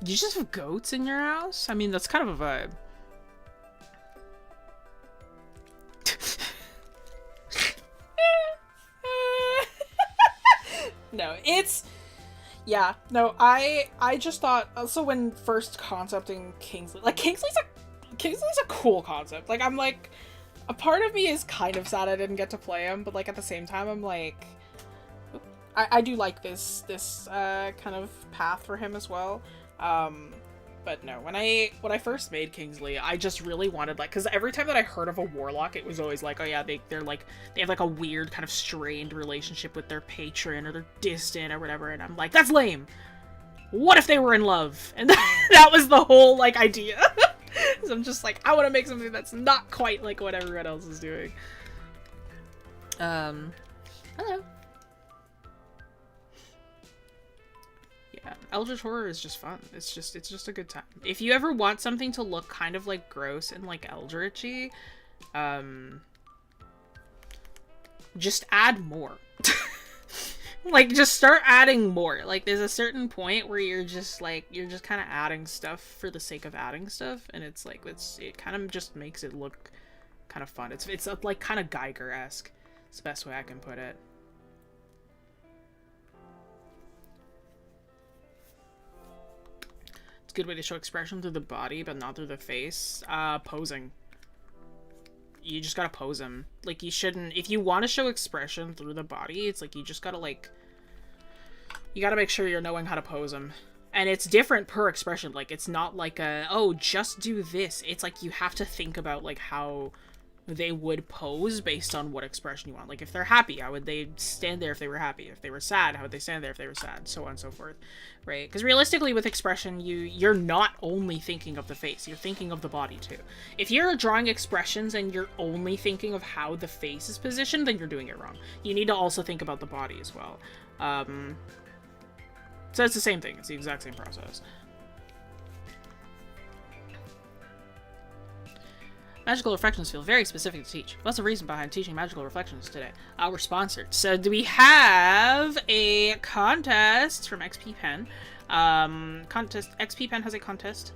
just have goats in your house? I mean, that's kind of a vibe. No, it's... Yeah, no, I just thought... Also, when first concepting Kingsley... Like, Kingsley's a cool concept. Like, I'm like... A part of me is kind of sad I didn't get to play him, but like at the same time I'm like, I do like this kind of path for him as well. But no, when I first made Kingsley, I just really wanted like, because every time that I heard of a warlock, it was always like, oh yeah, they have like a weird kind of strained relationship with their patron, or they're distant or whatever, and I'm like, that's lame. What if they were in love? And that was the whole like idea. So I'm just like, I want to make something that's not quite like what everyone else is doing. Hello. Yeah, Eldritch Horror is just fun. It's just a good time. If you ever want something to look kind of like gross and like eldritchy, just add more. Like, just start adding more. Like, there's a certain point where you're just kind of adding stuff for the sake of adding stuff, and it's like, it kind of just makes it look kind of fun. It's like kind of Geiger-esque. It's the best way I can put it. It's a good way to show expression through the body, but not through the face. Posing. You just gotta pose him. Like, you shouldn't... If you want to show expression through the body, it's like, you just gotta, like... You gotta make sure you're knowing how to pose him. And it's different per expression. Like, it's not like oh, just do this. It's like, you have to think about, like, how they would pose based on what expression you want. Like, if they're happy, how would they stand there if they were happy? If they were sad, how would they stand there if they were sad? So on and so forth, right? Because realistically, with expression, you're not only thinking of the face, you're thinking of the body too. If you're drawing expressions and you're only thinking of how the face is positioned, then you're doing it wrong. You need to also think about the body as well. So it's the same thing. It's the exact same process. Magical reflections feel very specific to teach. What's the reason behind teaching magical reflections today? We're sponsored. So do we have a contest from XPPen? XPPen has a contest.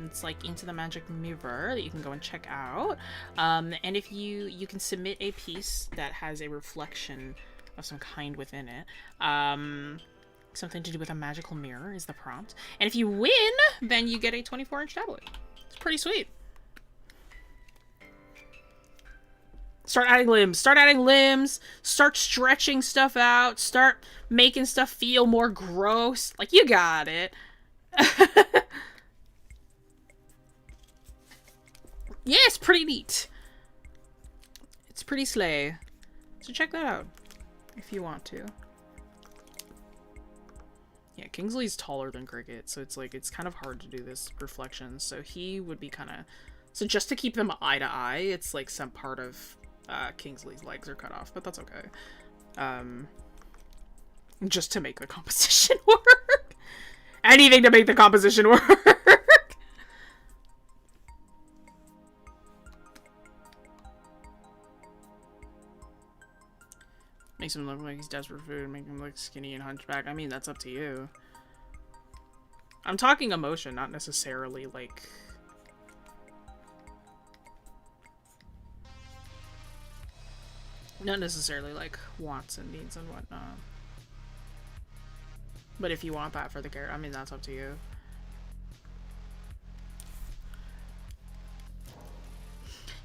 It's like Into the Magic Mirror that you can go and check out. And if you can submit a piece that has a reflection of some kind within it. Something to do with a magical mirror is the prompt. And if you win, then you get a 24-inch tablet. It's pretty sweet. Start adding limbs. Start adding limbs. Start stretching stuff out. Start making stuff feel more gross. Like, you got it. Yeah, it's pretty neat. It's pretty slay. So check that out if you want to. Yeah, Kingsley's taller than Cricket, so it's like, it's kind of hard to do this reflection. So he would be kind of... So just to keep them eye to eye, it's like some part of... Kingsley's legs are cut off, but that's okay. Just to make the composition work. Anything to make the composition work. Makes him look like he's desperate for food, make him look skinny and hunchback. I mean, that's up to you. I'm talking emotion, not necessarily like... Not necessarily like wants and needs and whatnot. But if you want that for the character, I mean, that's up to you.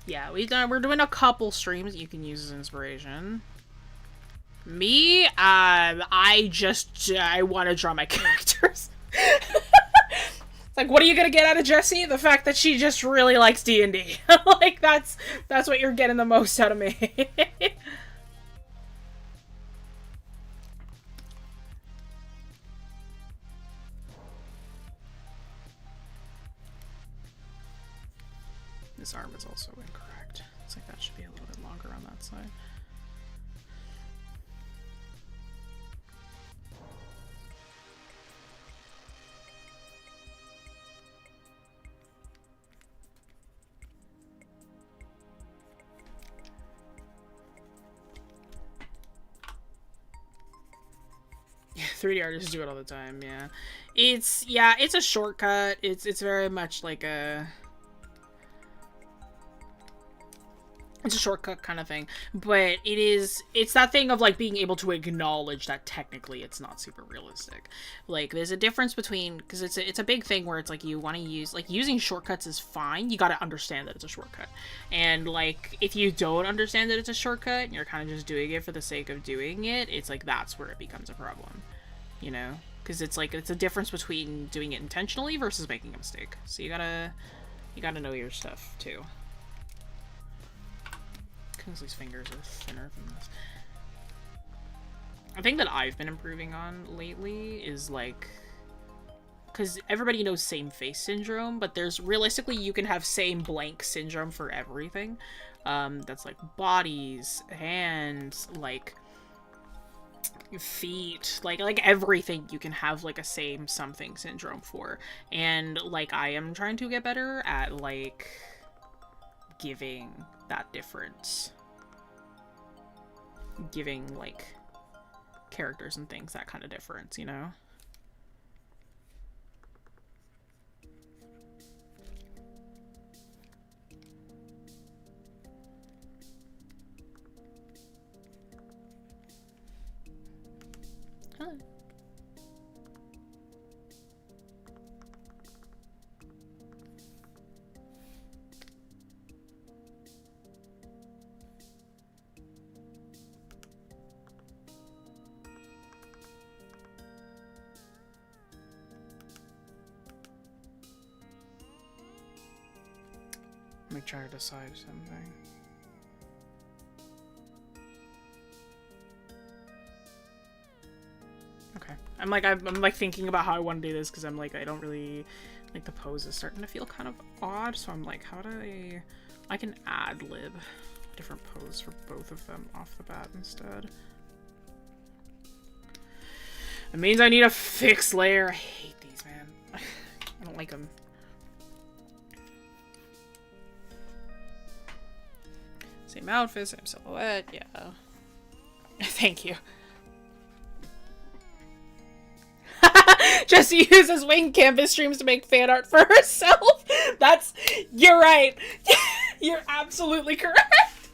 Yeah, we're doing a couple streams that you can use as inspiration. Me, I want to draw my characters. It's like, what are you gonna get out of Jessie? The fact that she just really likes D&D. Like, that's what you're getting the most out of me. This arm is also incorrect. It's like, that should be a little bit longer on that side. Yeah, 3D artists do it all the time, yeah. It's a shortcut. It's very much like a... It's a shortcut kind of thing, but it's that thing of like being able to acknowledge that technically it's not super realistic. Like, there's a difference between, because it's a big thing where it's like, you want to use, like, using shortcuts is fine. You got to understand that it's a shortcut. And like, if you don't understand that it's a shortcut and you're kind of just doing it for the sake of doing it, it's like, that's where it becomes a problem, you know? Because it's like, it's a difference between doing it intentionally versus making a mistake. So you gotta know your stuff too. Kingsley's fingers are thinner than this. A thing that I've been improving on lately is like, because everybody knows same face syndrome, but there's realistically, you can have same blank syndrome for everything. That's like bodies, hands, like feet, like everything you can have like a same something syndrome for. And like, I am trying to get better at like giving that difference. Giving like characters and things, that kind of difference, you know? Huh. Let me try to decide something. Okay. I'm like thinking about how I want to do this because I'm like, I don't really like the pose is starting to feel kind of odd. So I'm like, how do I can ad-lib a different pose for both of them off the bat instead. It means I need a fixed layer. I hate these, man. I don't like them. Same outfit, same silhouette, yeah. Thank you. Jessie uses wing canvas streams to make fan art for herself. You're right. You're absolutely correct.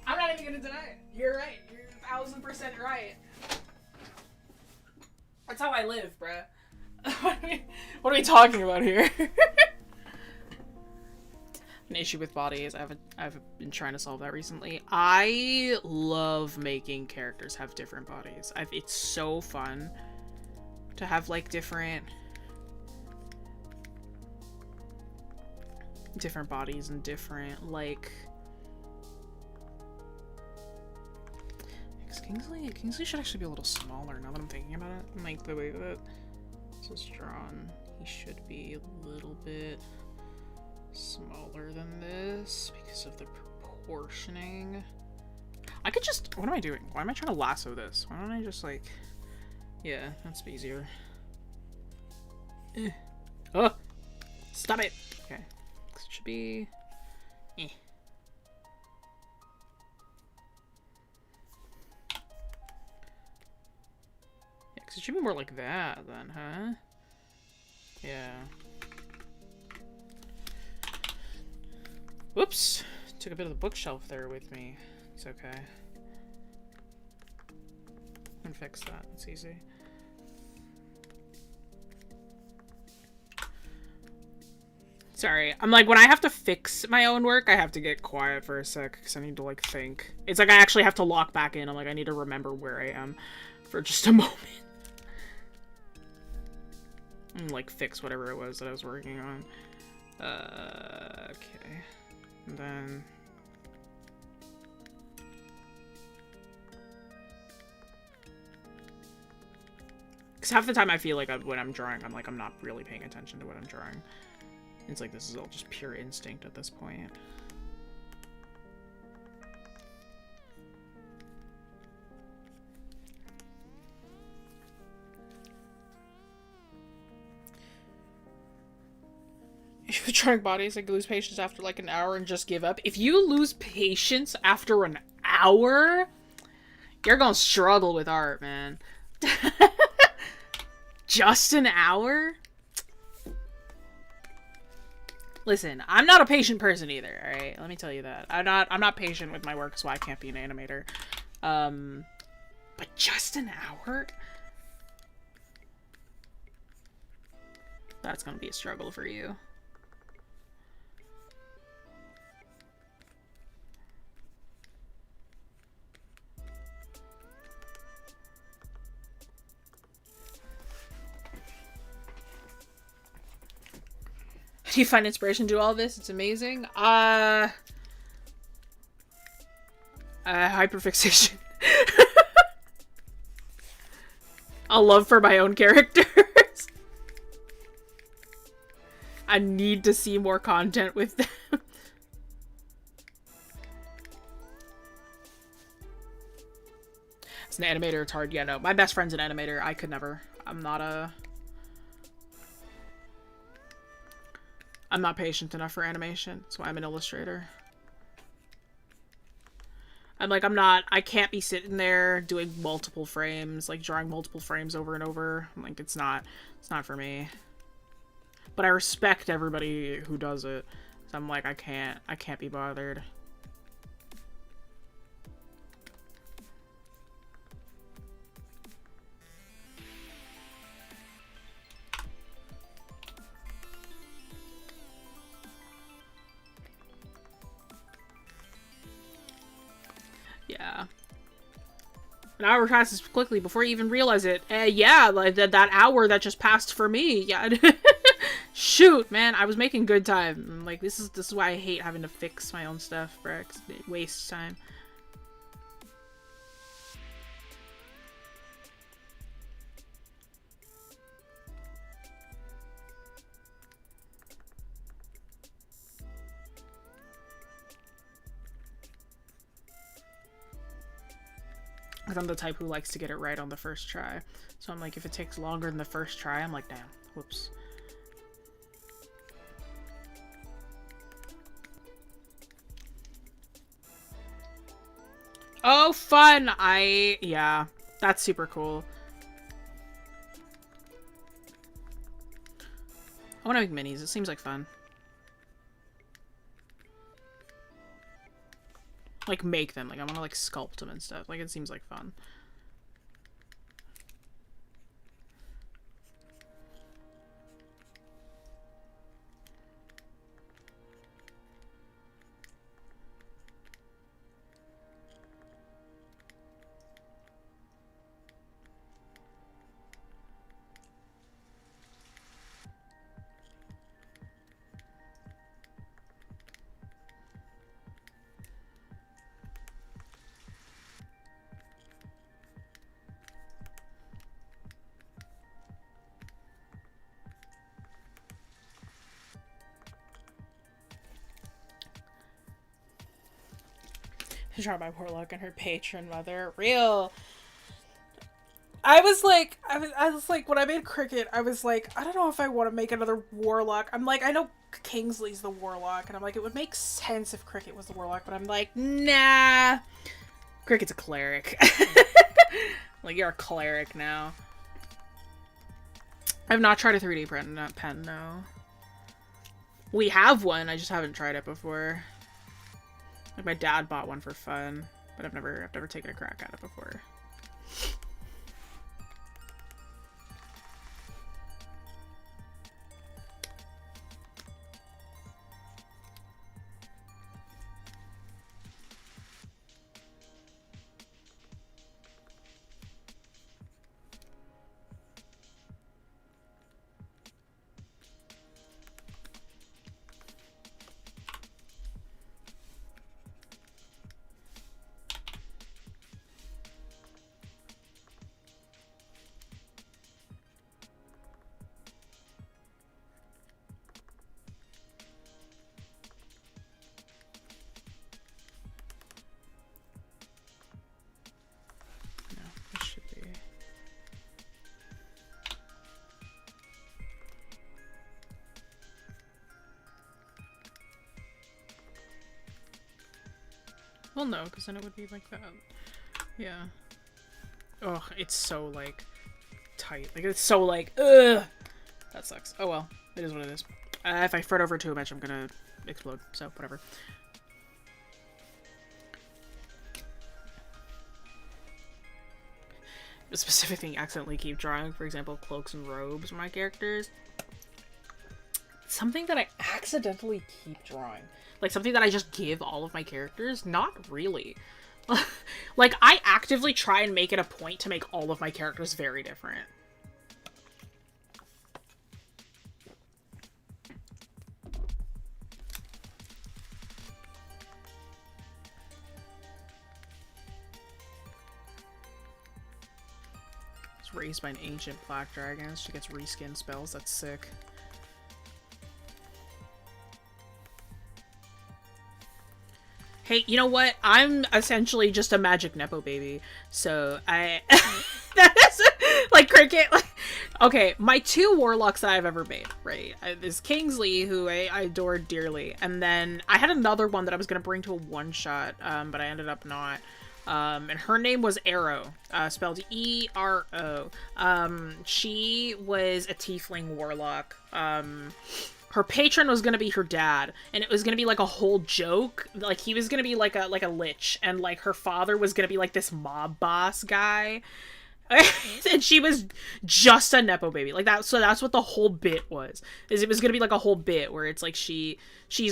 I'm not even gonna deny it. You're right. You're 1000% right. That's how I live, bruh. What are we talking about here? An issue with bodies. I've been trying to solve that recently. I love making characters have different bodies. It's so fun to have like different bodies and different like Kingsley should actually be a little smaller now that I'm thinking about it. Like the way that this is drawn, he should be a little bit smaller than this because of the proportioning. I could just, what am I doing? Why am I trying to lasso this? Why don't I just like, yeah, that's easier. Oh, stop it. Okay, it should be, Yeah, because it should be more like that then, huh? Yeah. Whoops! Took a bit of the bookshelf there with me. It's okay. I can fix that. It's easy. Sorry. I'm like, when I have to fix my own work, I have to get quiet for a sec because I need to like think. It's like I actually have to lock back in. I'm like, I need to remember where I am for just a moment. And like fix whatever it was that I was working on. Okay. And then because half the time I feel like when I'm drawing, I'm like, I'm not really paying attention to what I'm drawing. It's like this is all just pure instinct at this point. If you're drawing bodies, like lose patience after like an hour and just give up. If you lose patience after an hour, you're gonna struggle with art, man. Just an hour? Listen, I'm not a patient person either, alright? Let me tell you that. I'm not patient with my work, so I can't be an animator. But just an hour? That's gonna be a struggle for you. Do you find inspiration to do all this? It's amazing. Hyperfixation. A love for my own characters. I need to see more content with them. As an animator, it's hard. Yeah, no. My best friend's an animator. I could never. I'm not patient enough for animation. That's why I'm an illustrator. I'm like, I can't be sitting there doing multiple frames, like drawing multiple frames over and over. I'm like, it's not for me. But I respect everybody who does it. So I'm like, I can't be bothered. Yeah. An hour passes quickly before you even realize it. Yeah, like that hour that just passed for me. Yeah. Shoot, man, I was making good time. Like, this is why I hate having to fix my own stuff, bro. It wastes time. Because I'm the type who likes to get it right on the first try. So I'm like, if it takes longer than the first try, I'm like, damn, whoops. Oh, fun! Yeah, that's super cool. I want to make minis. It seems like fun. Like, make them. Like, I want to, like, sculpt them and stuff. Like, it seems like fun. Drawn by Warlock and her patron mother. Real. I was like, when I made Cricket, I was like, I don't know if I want to make another Warlock. I'm like, I know Kingsley's the Warlock, and I'm like, it would make sense if Cricket was the Warlock, but I'm like, nah. Cricket's a cleric. Like, you're a cleric now. I've not tried a 3D pen, no. We have one, I just haven't tried it before. Like, my dad bought one for fun, but I've never taken a crack at it before. Well, no, because then it would be like that. Yeah. Oh, it's so, like, tight. Like, it's so, like, ugh! That sucks. Oh, well. It is what it is. If I fret over too much, I'm gonna explode. So, whatever. A specific thing I accidentally keep drawing, for example, cloaks and robes for my characters. Something that I accidentally keep drawing. Like, something that I just give all of my characters? Not really. Like, I actively try and make it a point to make all of my characters very different. It's raised by an ancient black dragon. She gets reskin spells. That's sick. Hey, you know what? I'm essentially just a magic Nepo baby, so I... That's like Cricket. Like, Okay, my two warlocks that I've ever made, right? Is Kingsley, who I adored dearly, and then I had another one that I was gonna bring to a one-shot, but I ended up not. And her name was Arrow, spelled E-R-O. She was a tiefling warlock. Her patron was gonna be her dad, and it was gonna be like a whole joke. Like he was gonna be like a lich, and like her father was gonna be like this mob boss guy. And she was just a nepo baby like that, so that's what the whole bit was, is it was gonna be like a whole bit where it's like she's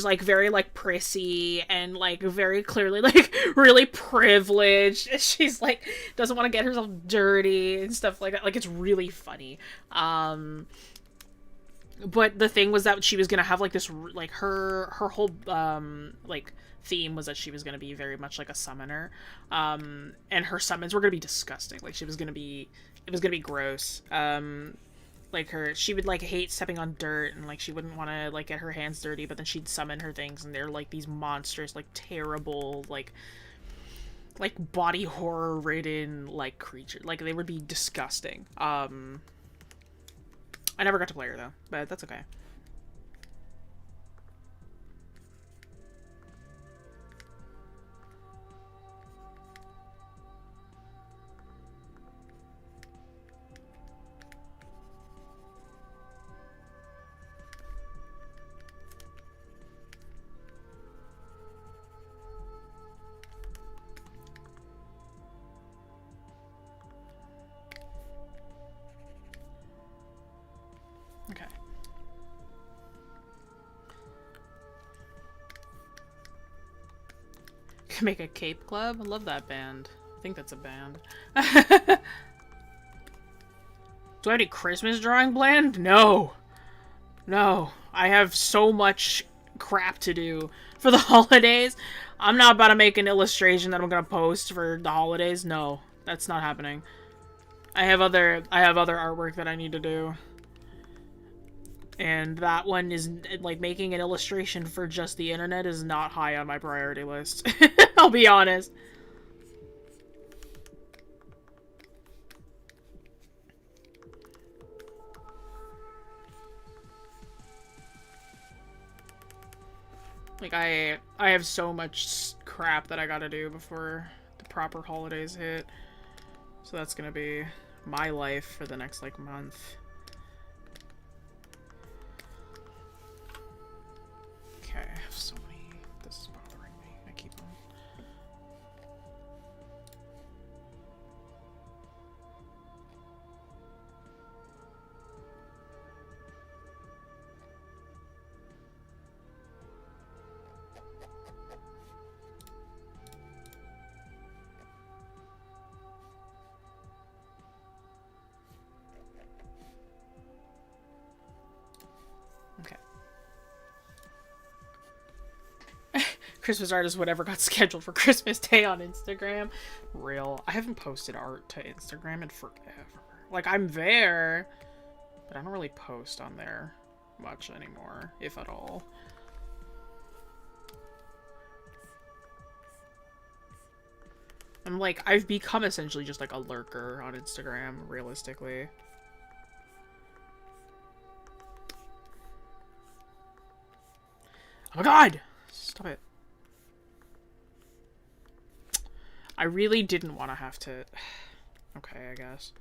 like very like prissy and like very clearly like really privileged. She's like doesn't want to get herself dirty and stuff like that. Like it's really funny. But the thing was that she was gonna have like this like her whole like theme was that she was going to be very much like a summoner, and her summons were going to be disgusting. Like it was going to be gross. Like she would like hate stepping on dirt, and like she wouldn't want to like get her hands dirty, but then she'd summon her things and they're like these monstrous, like terrible, like body horror ridden like creature. Like they would be disgusting. I never got to play her though, but that's okay. Okay. Make a cape club? I love that band. I think that's a band. Do I have any Christmas drawing planned? No. No. I have so much crap to do for the holidays. I'm not about to make an illustration that I'm gonna post for the holidays. No. That's not happening. I have other artwork that I need to do. And that one is, like, making an illustration for just the internet is not high on my priority list. I'll be honest. Like, I have so much crap that I gotta do before the proper holidays hit. So that's gonna be my life for the next, like, month. Okay, I have so many. This is bothering me. I keep them. Okay. Christmas art is whatever got scheduled for Christmas Day on Instagram. Real. I haven't posted art to Instagram in forever. Like, I'm there, but I don't really post on there much anymore, if at all. I'm like, I've become essentially just like a lurker on Instagram, realistically. Oh my god! Stop it. I really didn't want to have to... Okay, I guess.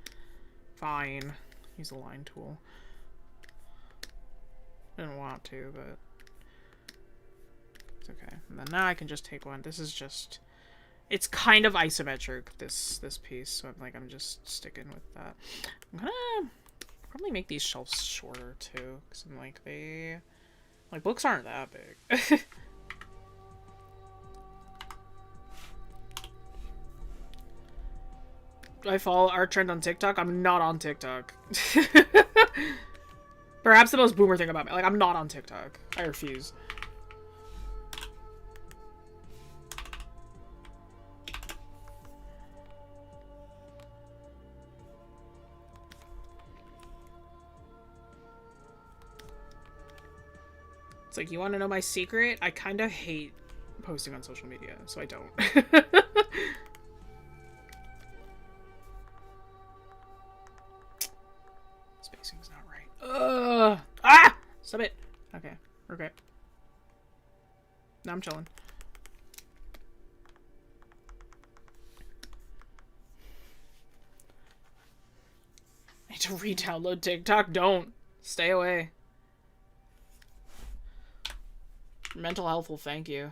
Fine. Use the line tool. Didn't want to, but... It's okay. And then now I can just take one. This is just... It's kind of isometric, this piece, so I'm just sticking with that. I'm gonna probably make these shelves shorter, too, because I'm like, like, books aren't that big. Do I follow art trend on TikTok? I'm not on TikTok. Perhaps the most boomer thing about me. Like, I'm not on TikTok. I refuse. It's like, you want to know my secret? I kind of hate posting on social media, so I don't. Space spacing's not right. Ah! Stop it. Okay, we're good. Now I'm chilling. I need to re-download TikTok. Don't. Stay away. Mental health will thank you.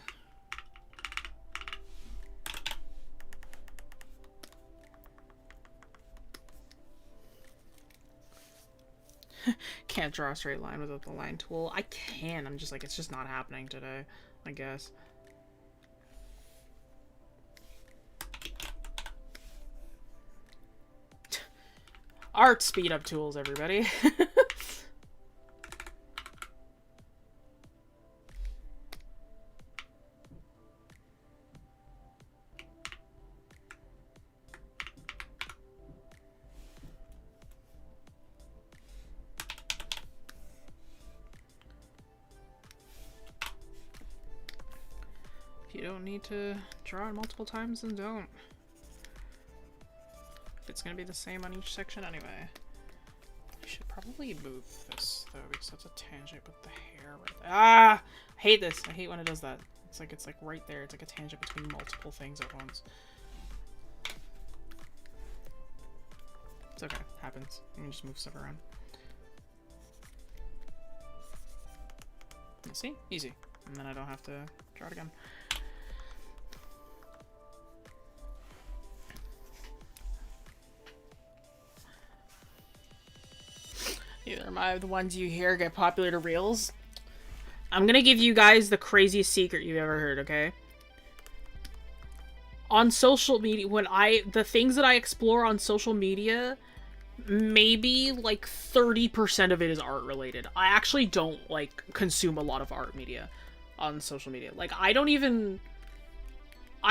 Can't draw a straight line without the line tool. I can. I'm just like, it's just not happening today, I guess. Art speed up tools, everybody. If you don't need to draw it multiple times, then don't. It's gonna be the same on each section anyway. I should probably move this though, because that's a tangent with the hair right there. Ah! I hate this. I hate when it does that. It's like right there. It's like a tangent between multiple things at once. It's okay. Happens. You can just move stuff around. You see? Easy. And then I don't have to draw it again. Either am I the ones you hear get popular to reels? I'm gonna give you guys the craziest secret you've ever heard, okay? On social media, the things that I explore on social media, maybe like 30% of it is art related. I actually don't like consume a lot of art media on social media. Like I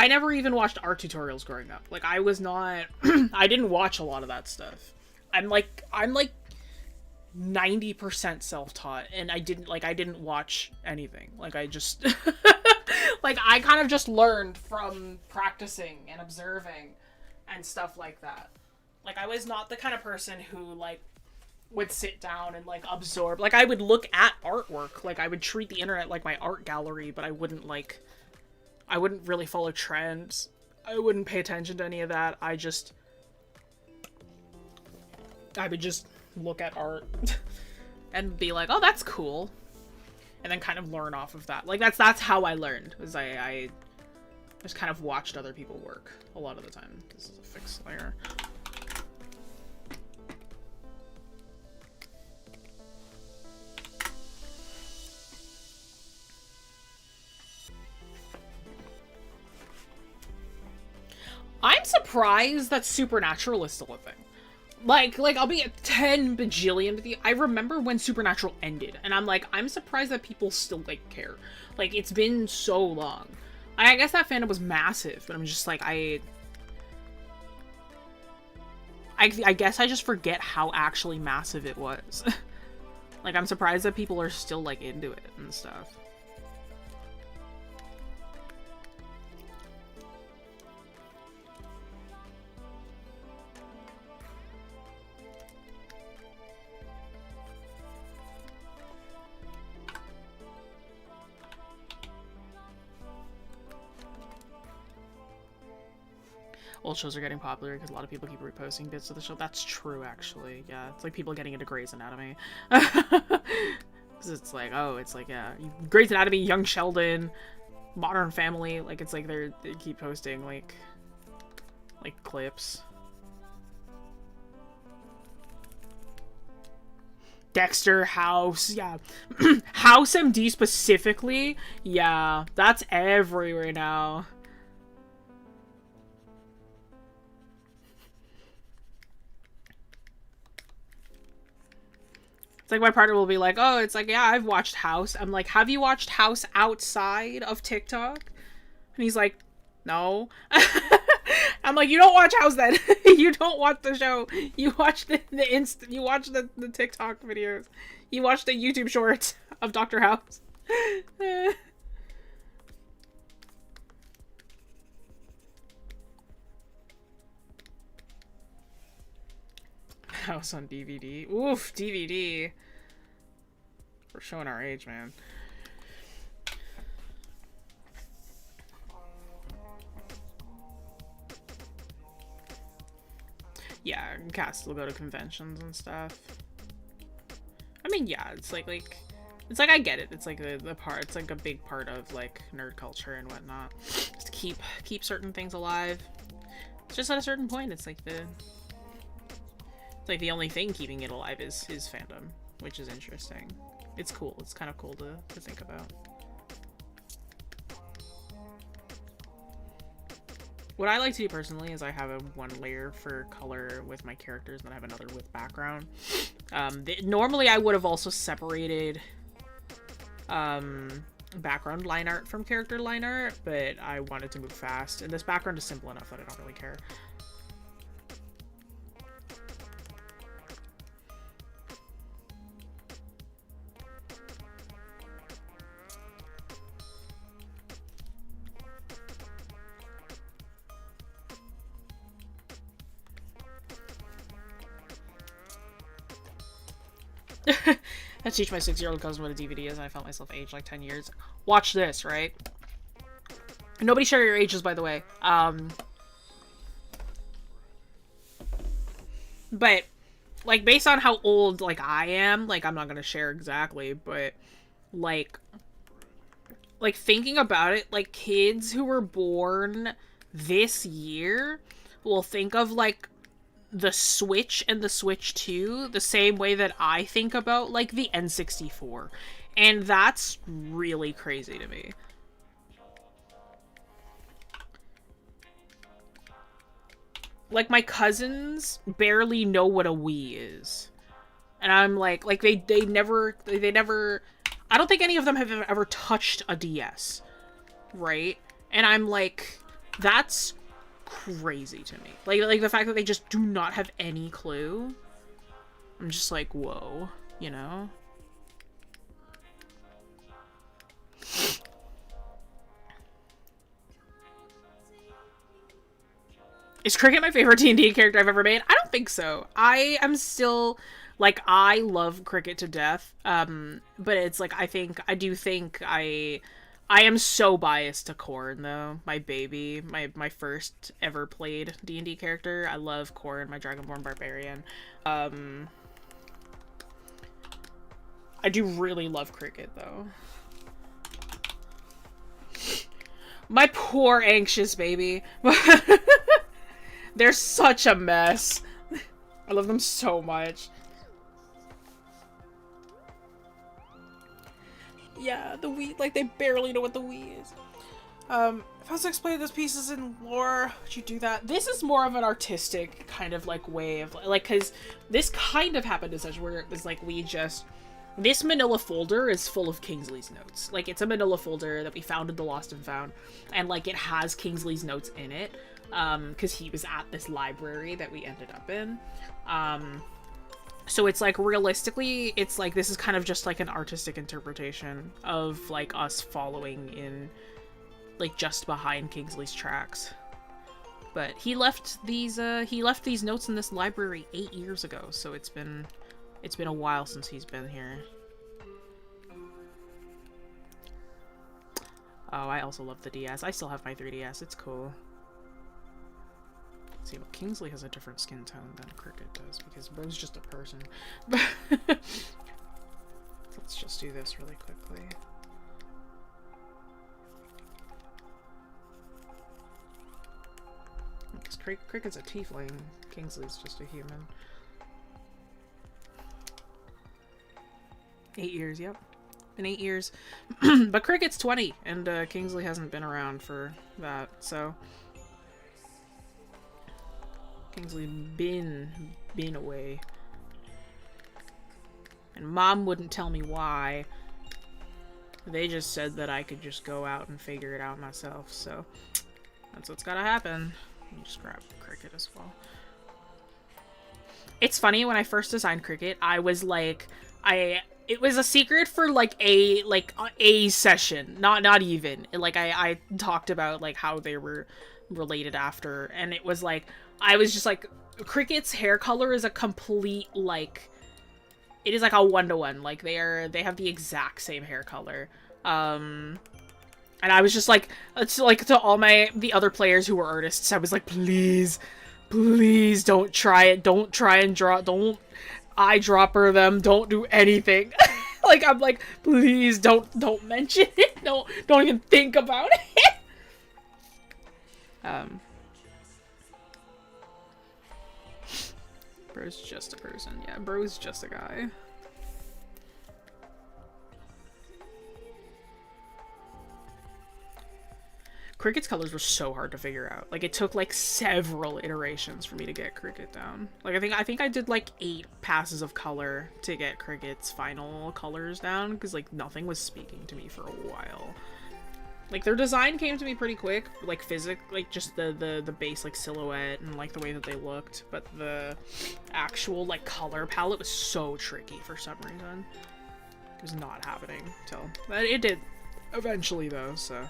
never even watched art tutorials growing up. Like I was not I didn't watch a lot of that stuff. I'm like 90% self-taught, and I didn't watch anything. Like I just like I kind of just learned from practicing and observing and stuff like that. Like I was not the kind of person who like would sit down and like absorb. Like I would look at artwork, like I would treat the internet like my art gallery, but I wouldn't really follow trends. I wouldn't pay attention to any of that. I would just look at art and be like, oh, that's cool, and then kind of learn off of that. Like that's how I learned, was I just kind of watched other people work a lot of the time. This is a fixed layer. I'm surprised that Supernatural is still a thing. Like, I'll be at 10 bajillion with you. I remember when Supernatural ended, and I'm like, I'm surprised that people still, like, care. Like, it's been so long. I guess that fandom was massive, but I'm just like, I guess I just forget how actually massive it was. Like, I'm surprised that people are still, like, into it and stuff. Old shows are getting popular because a lot of people keep reposting bits of the show. That's true, actually. Yeah, it's like people getting into Grey's Anatomy. Because it's like, oh, it's like, yeah, Grey's Anatomy, Young Sheldon, Modern Family. Like, it's like they keep posting, like clips. Dexter, House, yeah. House MD specifically, yeah, that's everywhere now. Like, my partner will be like, oh, it's like, yeah, I've watched House. I'm like, have you watched House outside of TikTok? And he's like, no. I'm like, you don't watch House then. You don't watch the show. You watch the TikTok videos. You watch the YouTube shorts of Dr. House. House on DVD. Oof, DVD. We're showing our age, man. Yeah, cast will go to conventions and stuff. I mean, yeah, it's like I get it. It's like the part. It's like a big part of like nerd culture and whatnot. Just to keep certain things alive. It's just at a certain point, it's like the only thing keeping it alive is fandom, which is interesting. It's cool. It's kind of cool to think about. What I like to do personally is I have one layer for color with my characters and then I have another with background. Normally I would have also separated background line art from character line art, but I wanted to move fast, and this background is simple enough that I don't really care. I teach my 6-year-old cousin what a DVD is, and I felt myself age like 10 years. Watch this, right? Nobody share your ages, by the way. But, like, based on how old, like, I am, like, I'm not gonna share exactly, but, like, thinking about it, like, kids who were born this year will think of, like, the Switch and the Switch 2 the same way that I think about, like, the N64. And that's really crazy to me. Like, my cousins barely know what a Wii is. And I'm like they never, I don't think any of them have ever touched a DS. Right? And I'm like, that's crazy to me. Like the fact that they just do not have any clue. I'm just like, whoa, you know? Is Cricket my favorite D&D character I've ever made? I don't think so. I am still, like, I love Cricket to death. But it's like, I do think I am so biased to Corrin, though. My baby. My first ever played D&D character. I love Corrin, my Dragonborn Barbarian. I do really love Cricket, though. My poor anxious baby. They're such a mess. I love them so much. Yeah, the Wii, like, they barely know what the Wii is. If I was to explain those pieces in lore, would you do that? This is more of an artistic kind of, like, way of, like, because this kind of happened as such where it was, like, this manila folder is full of Kingsley's notes. Like, it's a manila folder that we found in the Lost and Found, and, like, it has Kingsley's notes in it, because he was at this library that we ended up in. So it's like, realistically, it's like, this is kind of just like an artistic interpretation of like us following in, like, just behind Kingsley's tracks. But he left these notes in this library 8 years ago, so it's been a while since he's been here. Oh, I also love the DS. I still have my 3DS. It's cool. See, well, Kingsley has a different skin tone than Cricket does, because bro's just a person. Let's just do this really quickly. Because Cricket's a tiefling, Kingsley's just a human. 8 years, yep. Been 8 years. But Cricket's 20, and Kingsley hasn't been around for that, so... Kingsley been away. And Mom wouldn't tell me why. They just said that I could just go out and figure it out myself, so that's what's gotta happen. Let me just grab Cricket as well. It's funny, when I first designed Cricket, I was like, it was a secret for like a session, not even. Like I talked about like how they were related after, and it was like, I was just like, Cricket's hair color is a complete, like, it is like a 1-to-1. Like, they have the exact same hair color. And I was just like, it's like to all the other players who were artists, I was like, please, please don't try it. Don't try and don't eyedropper them. Don't do anything. Like, I'm like, please don't mention it. Don't even think about it. Bro's just a person. Yeah, bro's just a guy. Cricket's colors were so hard to figure out. Like, it took like several iterations for me to get Cricket down. Like, I think I did like 8 passes of color to get Cricket's final colors down, because like nothing was speaking to me for a while. Like, their design came to me pretty quick, like like just the base like silhouette and like the way that they looked, but the actual like color palette was so tricky for some reason. It was not happening till it did eventually though, so.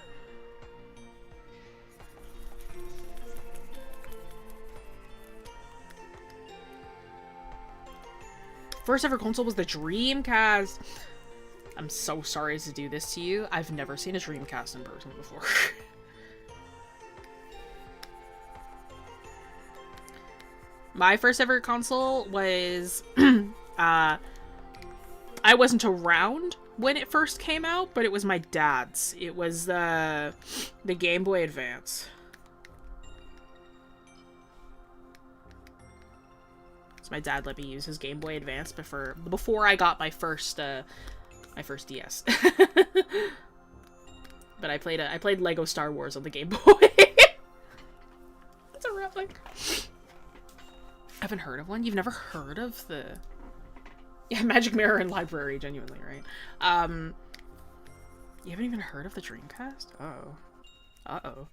First ever console was the Dreamcast. I'm so sorry to do this to you. I've never seen a Dreamcast in person before. My first ever console was, I wasn't around when it first came out, but it was my dad's. It was the Game Boy Advance. So my dad let me use his Game Boy Advance before I got my first DS. But I played Lego Star Wars on the Game Boy. That's a relic. I haven't heard of one. You've never heard of the Magic Mirror and Library, genuinely, right? You haven't even heard of the Dreamcast? Oh. Uh-oh.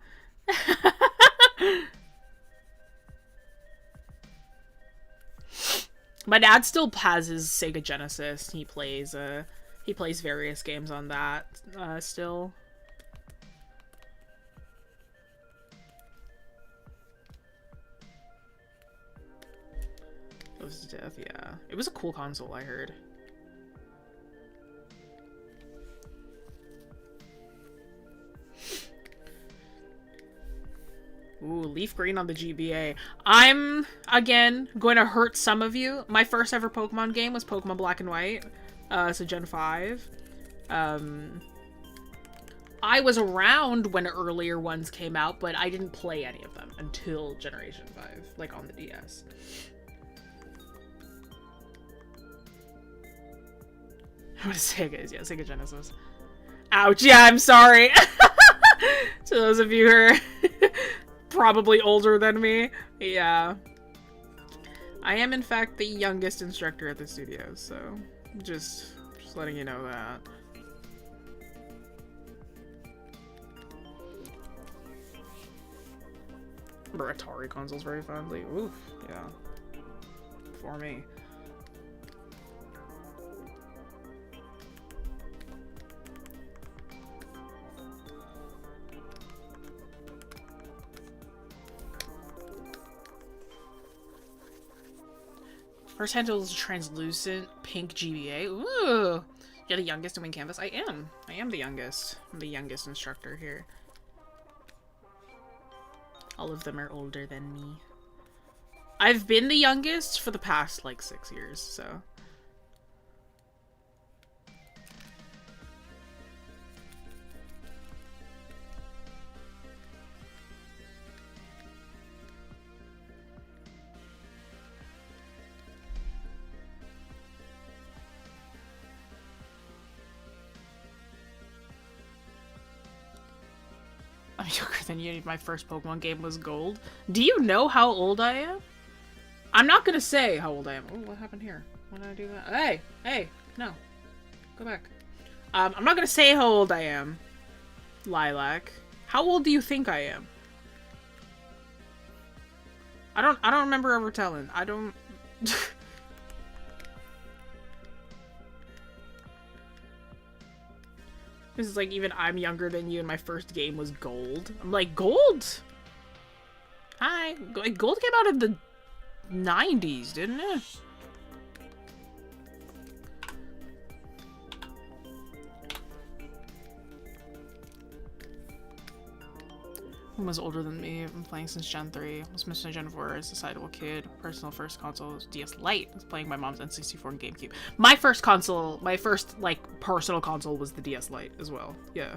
My dad still has his Sega Genesis. He plays various games on that still. Close to Death, yeah. It was a cool console, I heard. Ooh, leaf green on the GBA. I'm, again, going to hurt some of you. My first ever Pokemon game was Pokemon Black and White. So Gen 5. I was around when earlier ones came out, but I didn't play any of them until Generation 5, like on the DS. What is Sega is? Yeah, Sega Genesis. Ouch, yeah, I'm sorry. To those of you who are probably older than me. Yeah. I am, in fact, the youngest instructor at the studio, so just letting you know that. Remember Atari consoles very fondly? Oof, yeah. For me. First handle is a translucent pink GBA. Ooh! You're the youngest to win Canvas? I am. I am the youngest. I'm the youngest instructor here. All of them are older than me. I've been the youngest for the past, like, 6 years, so... I'm younger than you. My first Pokemon game was Gold. Do you know how old I am? I'm not gonna say how old I am. Oh, what happened here? Why did I do that? Hey! Hey! No. Go back. I'm not gonna say how old I am. Lilac. How old do you think I am? I don't remember ever telling. I don't... This is like, even I'm younger than you and my first game was Gold. I'm like, Gold? Hi. Gold came out in the 90s, didn't it? Was older than me. I've been playing since Gen 3. Was missing Gen 4 as a decidable kid. Personal first console was DS Lite. I was playing my mom's N64 and GameCube. My first console, my first, like, personal console was the DS Lite as well. Yeah.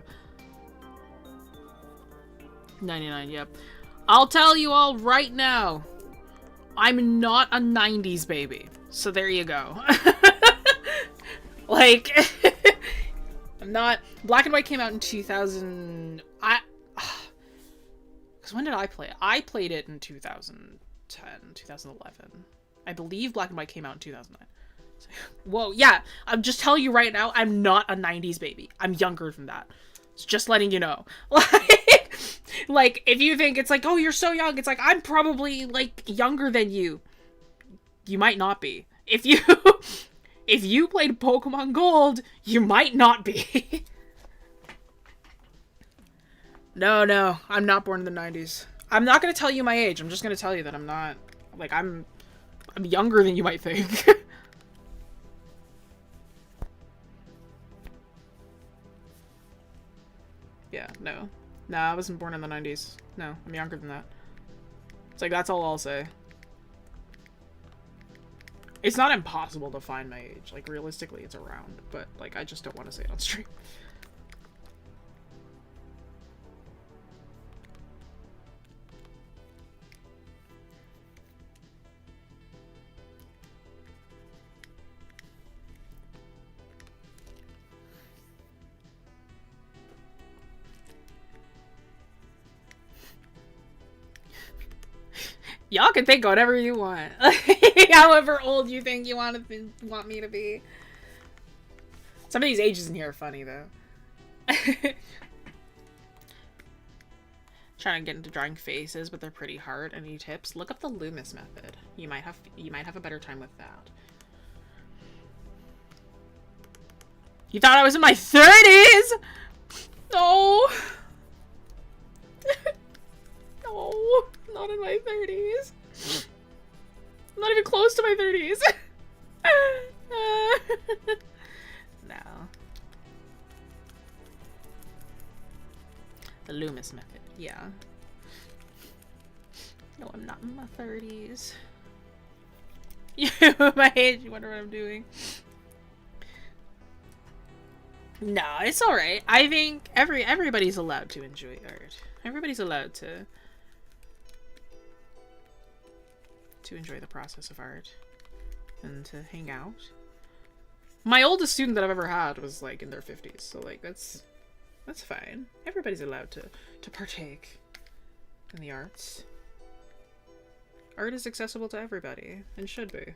99, yep. I'll tell you all right now, I'm not a 90s baby. So there you go. Like, I'm not... Black and White came out in 2000... Because when did I play it? I played it in 2010, 2011. I believe Black and White came out in 2009. So, whoa, yeah. I'm just telling you right now, I'm not a 90s baby. I'm younger than that. It's just letting you know. Like, if you think it's like, oh, you're so young, it's like, I'm probably, like, younger than you. You might not be. If you... if you played Pokemon Gold, you might not be. No, I'm not born in the 90s. I'm not gonna tell you my age. I'm just gonna tell you that I'm not, like, I'm younger than you might think. Yeah, no. Nah, I wasn't born in the 90s. No, I'm younger than that. It's like, that's all I'll say. It's not impossible to find my age. Like, realistically, it's around. But, like, I just don't want to say it on stream. Y'all can think whatever you want. However old you think you want me to be. Some of these ages in here are funny, though. Trying to get into drawing faces, but they're pretty hard. Any tips? Look up the Loomis method. You might have a better time with that. You thought I was in my 30s? No. No, not in my 30s. I'm not even close to my 30s. No. The Loomis method, yeah. No, I'm not in my 30s. You, my age, you wonder what I'm doing. No, it's alright. I think everybody's allowed to enjoy art. Everybody's allowed to enjoy the process of art and to hang out. My oldest student that I've ever had was like in their 50s, so like that's fine. Everybody's allowed to partake in the arts. Art is accessible to everybody and should be.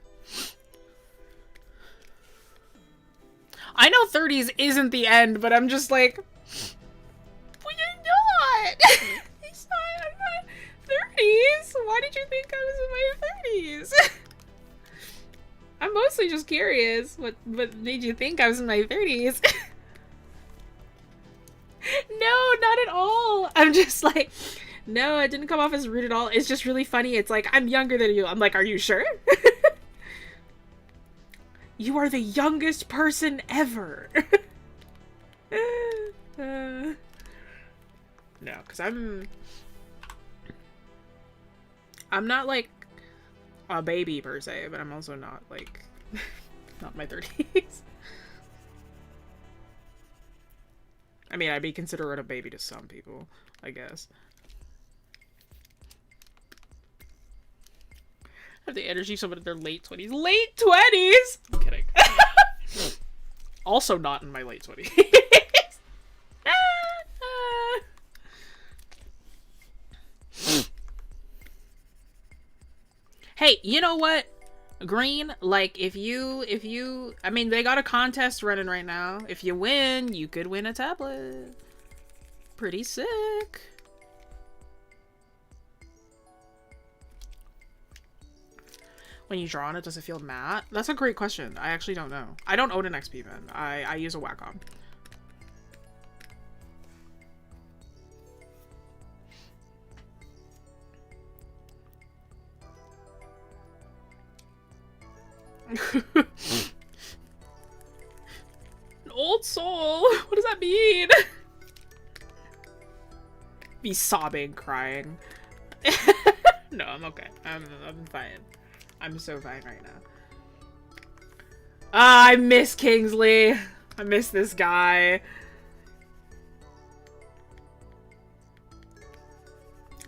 I know 30s isn't the end, but I'm just like, well, you're not. It's not. I'm not 30s. Why did you think I was in my 30s? I'm mostly just curious. What made you think I was in my 30s? No, not at all. I'm just like, no, it didn't come off as rude at all. It's just really funny. It's like, I'm younger than you. I'm like, are you sure? You are the youngest person ever. No, because I'm not like a baby per se, but I'm also not like not my 30s. I mean, I'd be considered a baby to some people, I guess. Have the energy someone in their late 20s. Late 20s? I'm kidding. Also not in my late 20s. Hey, you know what? Green, like, if you, I mean, they got a contest running right now. If you win, you could win a tablet. Pretty sick. When you draw on it, does it feel matte? That's a great question. I actually don't know. I don't own an XPPen. I use a Wacom. An old soul? What does that mean? Be sobbing, crying. No, I'm okay. I'm fine. I'm so fine right now. Ah, I miss Kingsley. I miss this guy.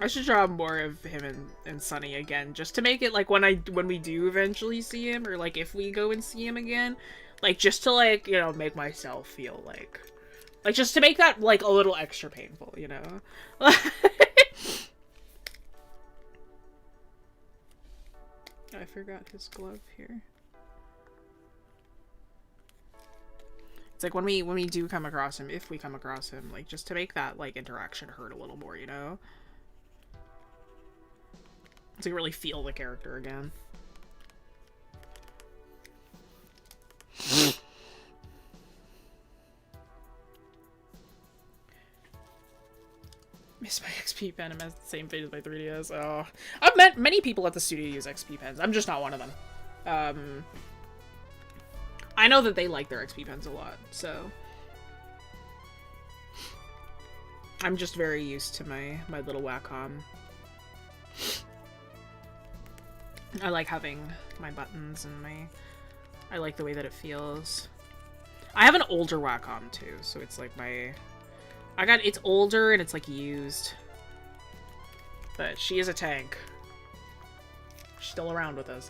I should draw more of him and Sunny again, just to make it like when we do eventually see him, or like if we go and see him again, like just to like, you know, make myself feel like just to make that like a little extra painful, you know. I forgot his glove here. It's like when we do come across him, if we come across him, like just to make that like interaction hurt a little more, you know? To really feel the character again. Miss my XPPen. I'm at the same fate as my 3DS. Oh, I've met many people at the studio use XPPens. I'm just not one of them. I know that they like their XPPens a lot, so I'm just very used to my little Wacom. I like having my buttons and I like the way that it feels. I have an older Wacom too, so it's like it's older and it's like used. But she is a tank. She's still around with us.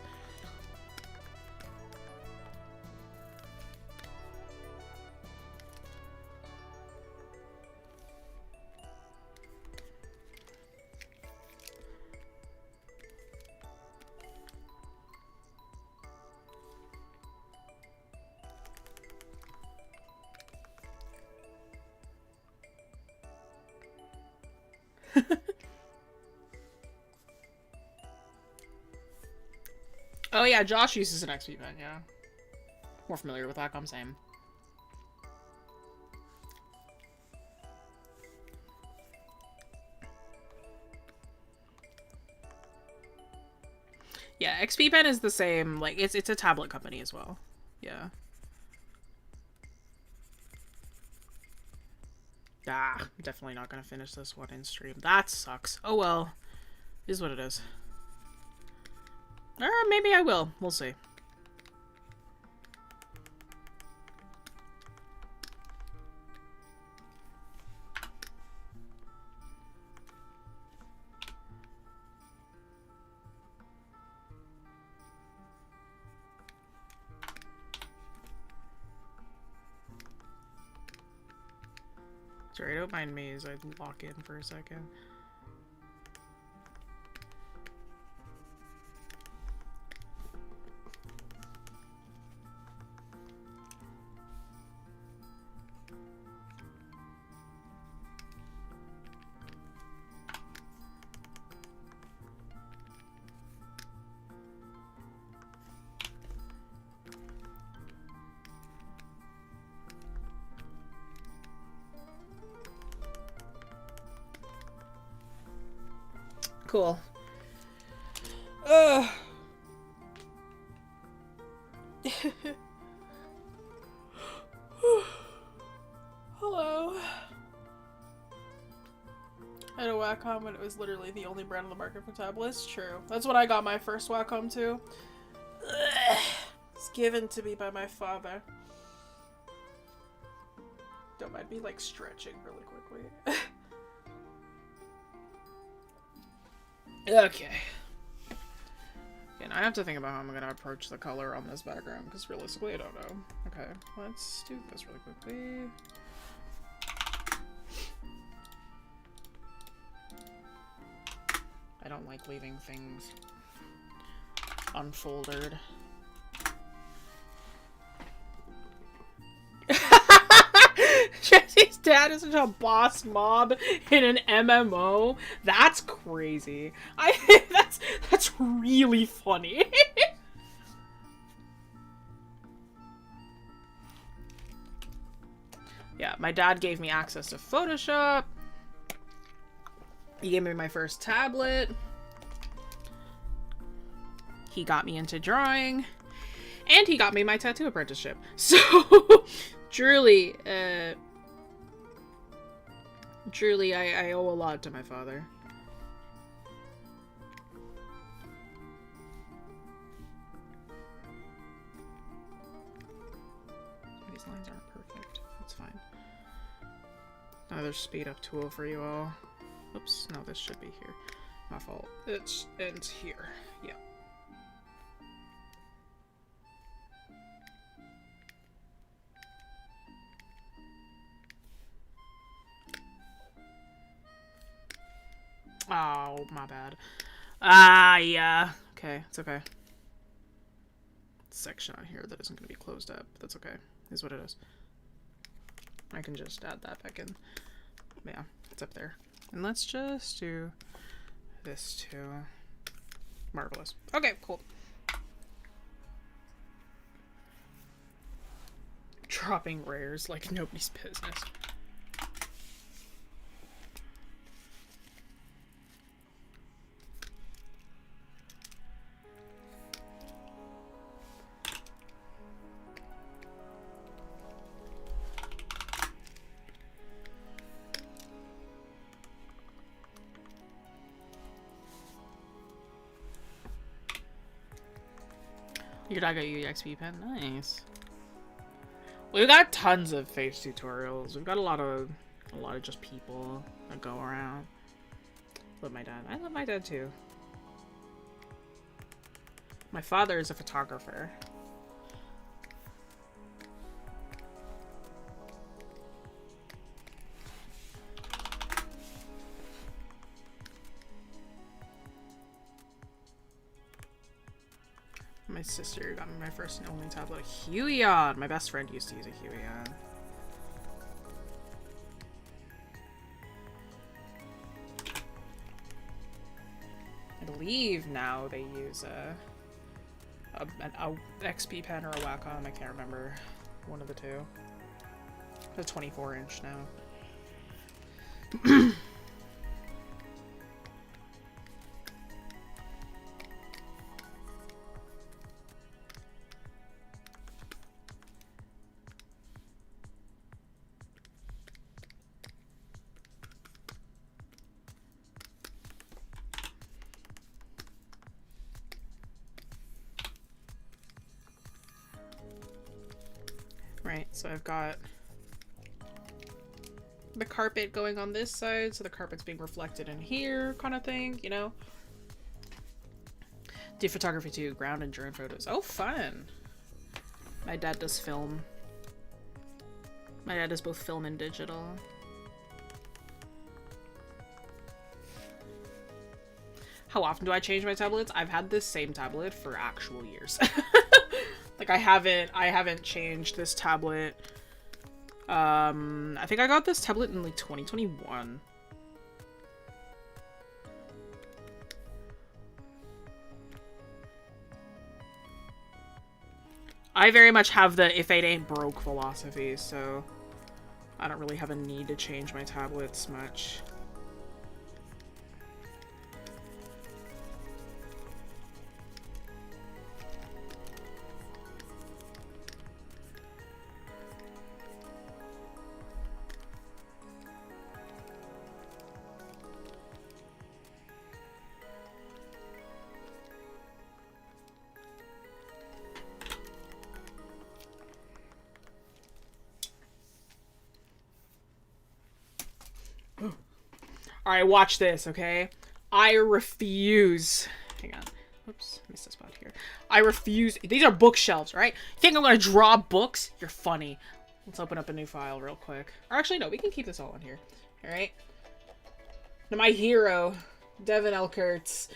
Oh yeah, Josh uses an XPPen, yeah. More familiar with Wacom, same. Yeah, XPPen is the same, like, it's a tablet company as well. Yeah. Ah, I'm definitely not gonna finish this one in stream. That sucks. Oh well. It is what it is. Or maybe I will. We'll see. Sorry, don't mind me as I lock in for a second. Cool. Hello. I had a Wacom when it was literally the only brand on the market for tablets. True. That's when I got my first Wacom too. It's given to me by my father. Don't mind me like stretching really quickly. Okay. And I have to think about how I'm gonna approach the color on this background, because realistically I don't know. Okay, let's do this really quickly. I don't like leaving things unfolded. Jesse's dad is such a boss mob in an MMO. That's crazy. That's really funny. Yeah, my dad gave me access to Photoshop. He gave me my first tablet. He got me into drawing. And he got me my tattoo apprenticeship. So, truly, I owe a lot to my father. These lines aren't perfect. That's fine. Another speed up tool for you all. Oops, no, this should be here. My fault. It's here. Yeah. Oh, my bad. Ah, yeah. Okay, it's okay. Section on here that isn't going to be closed up. That's okay. Is what it is. I can just add that back in. Yeah, it's up there. And let's just do this too. Marvelous. Okay, cool. Dropping rares like nobody's business. Your dad got you XPPen? Nice. We've got tons of face tutorials. We've got a lot of just people that go around. Love my dad. I love my dad too. My father is a photographer. My sister got me my first and only tablet, a Huion. My best friend used to use a Huion. I believe now they use an XPPen or a Wacom. I can't remember. One of the two. It's a 24-inch now. Right, so I've got the carpet going on this side, so the carpet's being reflected in here, kind of thing, you know? Do photography too, ground and drone photos. Oh, fun! My dad does film. My dad does both film and digital. How often do I change my tablets? I've had this same tablet for actual years. Like I haven't changed this tablet. I think I got this tablet in like 2021. I very much have the if it ain't broke philosophy, so I don't really have a need to change my tablets much. Alright, watch this, okay? I refuse. Hang on. Oops, missed a spot here. I refuse. These are bookshelves, right? You think I'm gonna draw books? You're funny. Let's open up a new file real quick. Or actually, no, we can keep this all in here. Alright? Now, my hero, Devin L. Kurtz.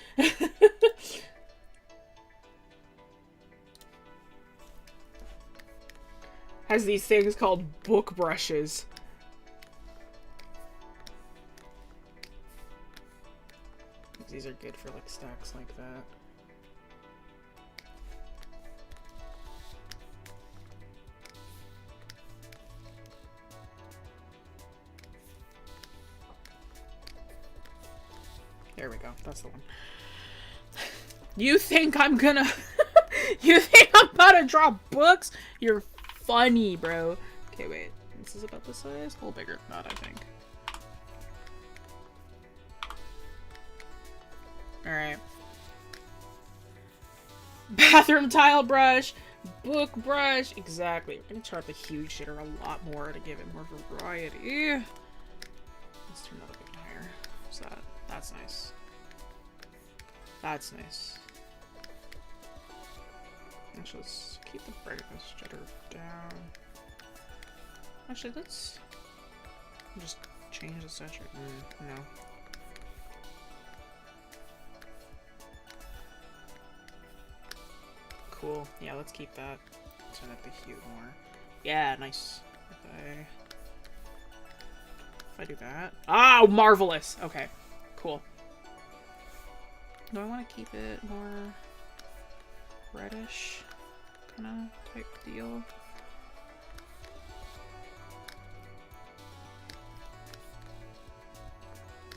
Has these things called book brushes. These are good for like stacks like that. There we go. That's the one. You think I'm gonna You think I'm about to draw books? You're funny, bro. Okay, wait. This is about this size? A little bigger than that, I think. Alright. Bathroom tile brush. Book brush. Exactly. We're gonna chart the huge shitter a lot more to give it more variety. Let's turn that a bit higher. What's that? That's nice. That's nice. Actually, let's keep the brightness jitter down. Actually, let's just change the saturate. No. Cool. Yeah, let's keep that. Turn up the hue more. Yeah, nice. If I do that. Oh, marvelous! Okay, cool. Do I want to keep it more reddish kind of type deal?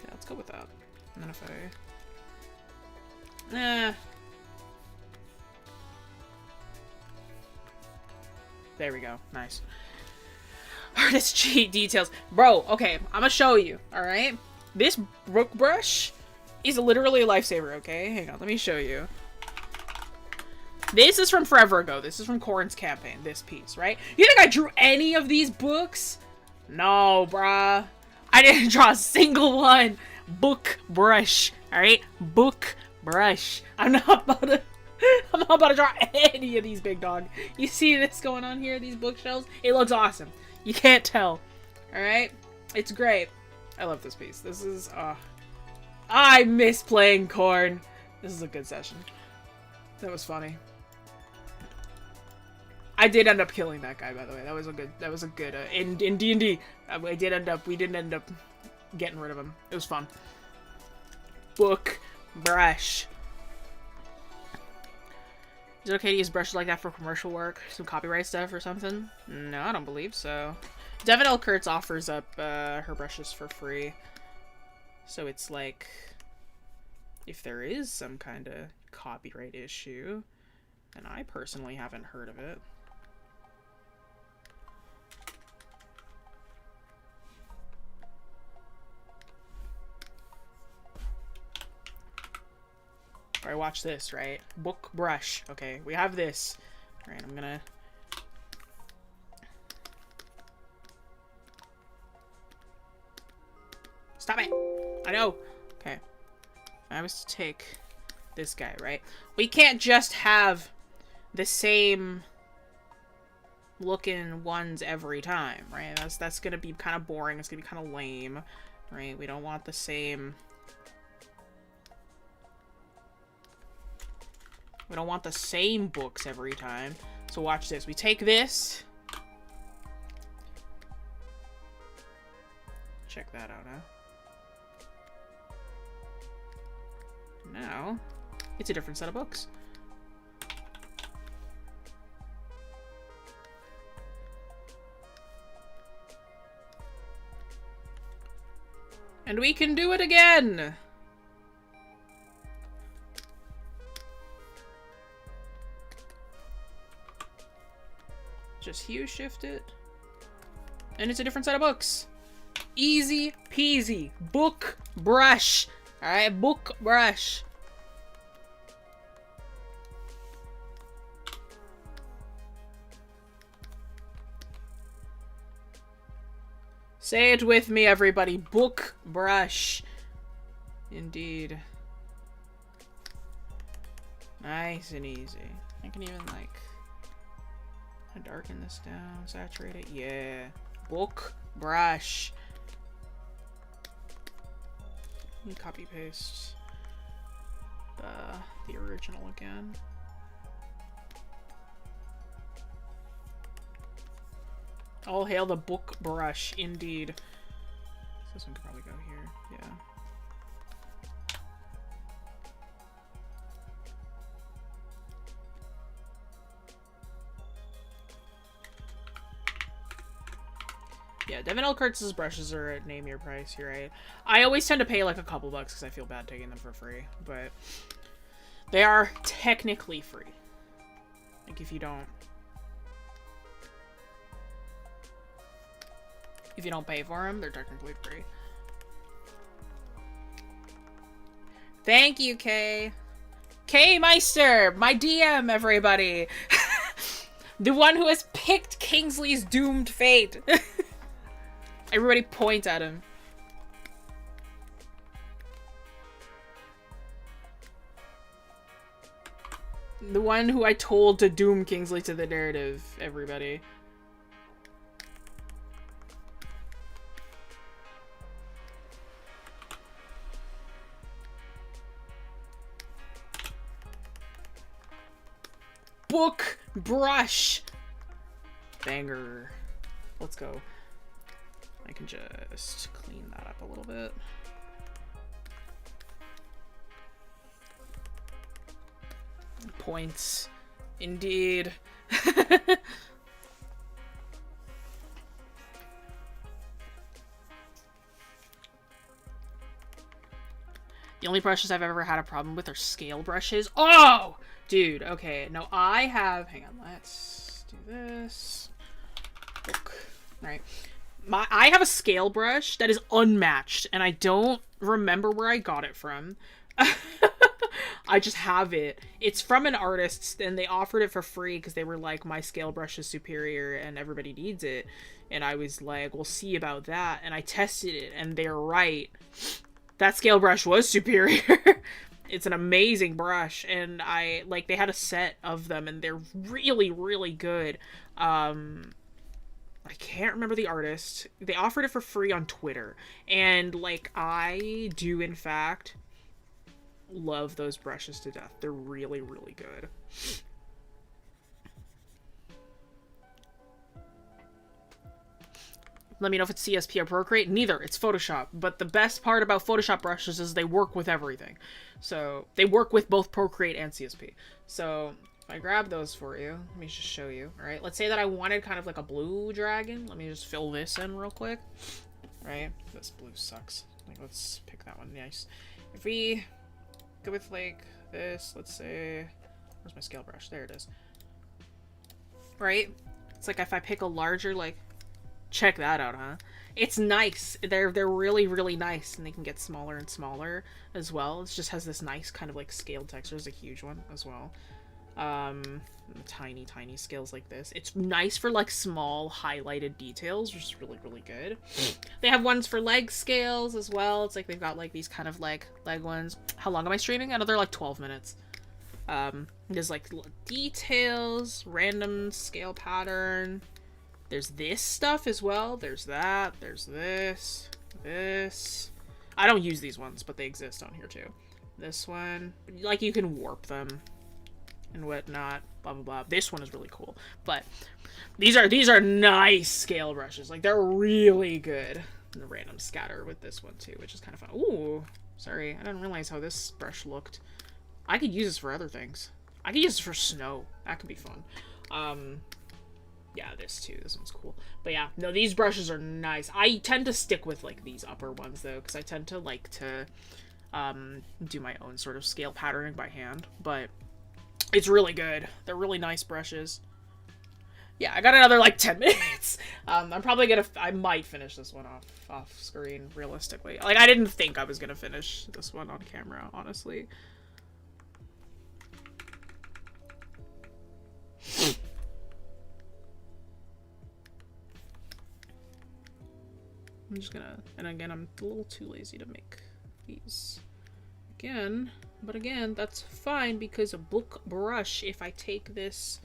Yeah, let's go with that. And then if I... There we go. Nice. Artist cheat details. Bro, okay, I'm gonna show you, alright? This book brush is literally a lifesaver, okay? Hang on, let me show you. This is from forever ago. This is from Corrin's campaign, this piece, right? You think I drew any of these books? No, bruh. I didn't draw a single one. Book brush, alright? Book brush. I'm not about to draw any of these, big dog. You see this going on here, these bookshelves? It looks awesome. You can't tell. Alright? It's great. I love this piece. This is, I miss playing Corn. This is a good session. That was funny. I did end up killing that guy, by the way. That was a good, in D&D, we didn't end up getting rid of him. It was fun. Book brush. Is it okay to use brushes like that for commercial work? Some copyright stuff or something? No, I don't believe so. Devin L. Kurtz offers up her brushes for free. So it's like, if there is some kind of copyright issue, and I personally haven't heard of it. Alright, watch this, right? Book brush. Okay, we have this. Alright, I'm gonna... Stop it! I know! Okay. If I was to take this guy, right? We can't just have the same looking ones every time, right? That's gonna be kind of boring. It's gonna be kind of lame, right? We don't want the same... We don't want the same books every time. So watch this. We take this. Check that out, huh? Now, it's a different set of books. And we can do it again! Just hue shift it. And it's a different set of books. Easy peasy. Book brush. Alright, book brush. Say it with me, everybody. Book brush. Indeed. Nice and easy. I can even, like... darken this down, saturate it. Yeah. Book brush. Let me copy paste the original again. All hail the book brush, indeed. This one could probably go here. Yeah. Yeah, Devin L. Kurtz's brushes are at name your price, you're right. I always tend to pay like a couple bucks because I feel bad taking them for free, but they are technically free. Like, if you don't pay for them, they're technically free. Thank you, Kay. Kay Meister, my DM, everybody. The one who has picked Kingsley's doomed fate. Everybody point at him. The one who I told to doom Kingsley to the narrative, everybody. Book brush. Banger. Let's go. I can just clean that up a little bit. Points. Indeed. The only brushes I've ever had a problem with are scale brushes. Oh! Dude, okay. No, I have... Hang on, let's do this. Alright. I have a scale brush that is unmatched, and I don't remember where I got it from. I just have it. It's from an artist, and they offered it for free because they were like, my scale brush is superior and everybody needs it. And I was like, we'll see about that. And I tested it, and they're right. That scale brush was superior. It's an amazing brush, and they had a set of them, and they're really, really good. I can't remember the artist. They offered it for free on Twitter, and, like, I do, in fact, love those brushes to death. They're really, really good. Let me know if it's CSP or Procreate. Neither. It's Photoshop. But the best part about Photoshop brushes is they work with everything. So, they work with both Procreate and CSP. So, if I grab those for you, let me just show you. Alright, let's say that I wanted kind of like a blue dragon. Let me just fill this in real quick. Right? This blue sucks. Like, let's pick that one. Nice. If we go with, like, this, let's say... Where's my scale brush? There it is. Right? It's like if I pick a larger, like... Check that out, huh? It's nice. They're really, really nice, and they can get smaller and smaller as well. It just has this nice kind of like scaled texture. There's a huge one as well. Tiny, tiny scales like this. It's nice for like small highlighted details, which is really, really good. They have ones for leg scales as well. It's like they've got like these kind of like leg ones. How long am I streaming? Another like 12 minutes. There's like details, random scale pattern. There's this stuff as well. There's that. There's this. This. I don't use these ones, but they exist on here too. This one. Like, you can warp them and whatnot. Blah, blah, blah. This one is really cool. But these are nice scale brushes. Like, they're really good. And the random scatter with this one too, which is kind of fun. Ooh. Sorry. I didn't realize how this brush looked. I could use this for other things. I could use this for snow. That could be fun. Yeah, this too. This one's cool. But yeah, no, these brushes are nice. I tend to stick with, like, these upper ones, though, because I tend to like to do my own sort of scale patterning by hand. But it's really good. They're really nice brushes. Yeah, I got another, like, 10 minutes. I'm probably gonna... I might finish this one off screen, realistically. Like, I didn't think I was gonna finish this one on camera, honestly. I'm just gonna, and again, I'm a little too lazy to make these again, but again, that's fine because a book brush, if I take this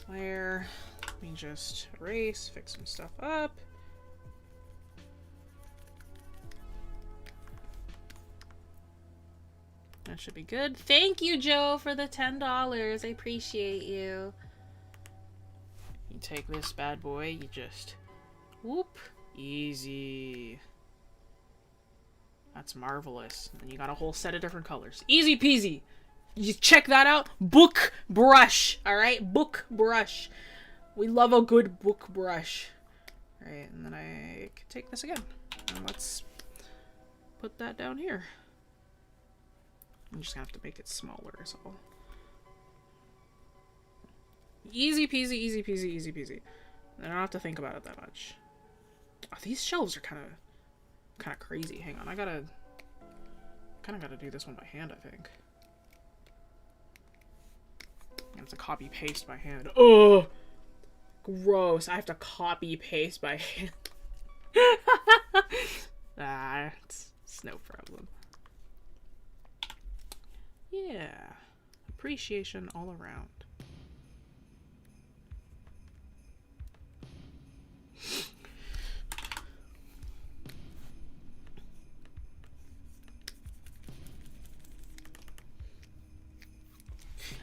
layer, let me just erase, fix some stuff up. That should be good. Thank you, Joe, for the $10. I appreciate you. You take this bad boy, you just whoop. Easy. That's marvelous. And you got a whole set of different colors. Easy peasy. You check that out. Book brush. Alright? Book brush. We love a good book brush. Alright, and then I can take this again. And let's put that down here. I'm just gonna have to make it smaller is all. Easy peasy, easy peasy, easy peasy. I don't have to think about it that much. Oh, these shelves are kind of crazy. Hang on, I kind of gotta do this one by hand, I think. I have to copy paste by hand. Oh, gross! I have to copy paste by hand. It's no problem. Yeah, appreciation all around.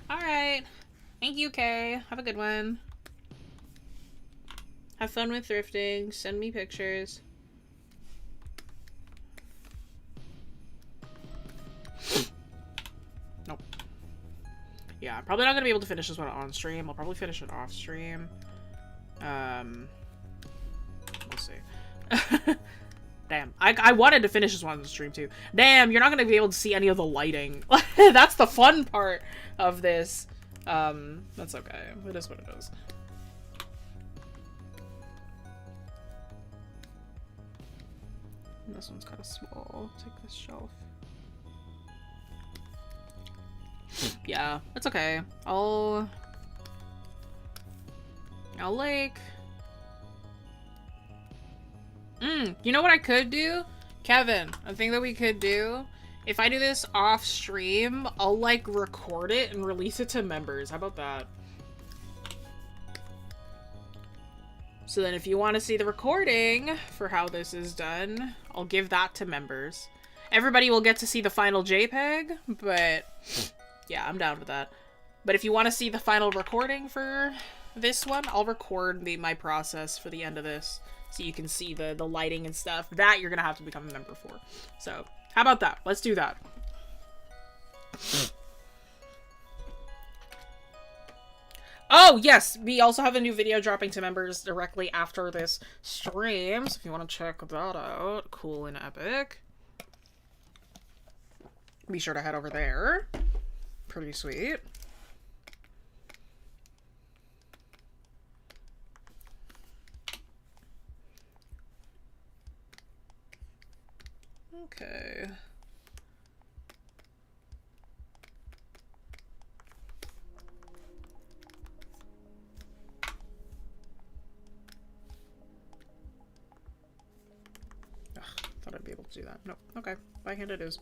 Alright. Thank you, Kay. Have a good one. Have fun with thrifting. Send me pictures. Nope. Yeah, probably not gonna be able to finish this one on stream. I'll probably finish it off stream. We'll see. Damn. I wanted to finish this one on the stream too. Damn, you're not gonna be able to see any of the lighting. That's the fun part of this. That's okay. It is what it is. This one's kind of small. Take this shelf. Yeah, it's okay. I'll like... you know what I could do? Kevin, a thing that we could do, if I do this off stream, I'll like record it and release it to members. How about that? So then if you want to see the recording for how this is done, I'll give that to members. Everybody will get to see the final JPEG, but yeah, I'm down with that. But if you want to see the final recording for this one, I'll record my process for the end of this. So you can see the lighting and stuff. That you're going to have to become a member for. So, how about that? Let's do that. Oh, yes! We also have a new video dropping to members directly after this stream. So if you want to check that out, cool and epic, be sure to head over there. Pretty sweet. Okay. Ugh, thought I'd be able to do that. Nope. Okay. By hand it is.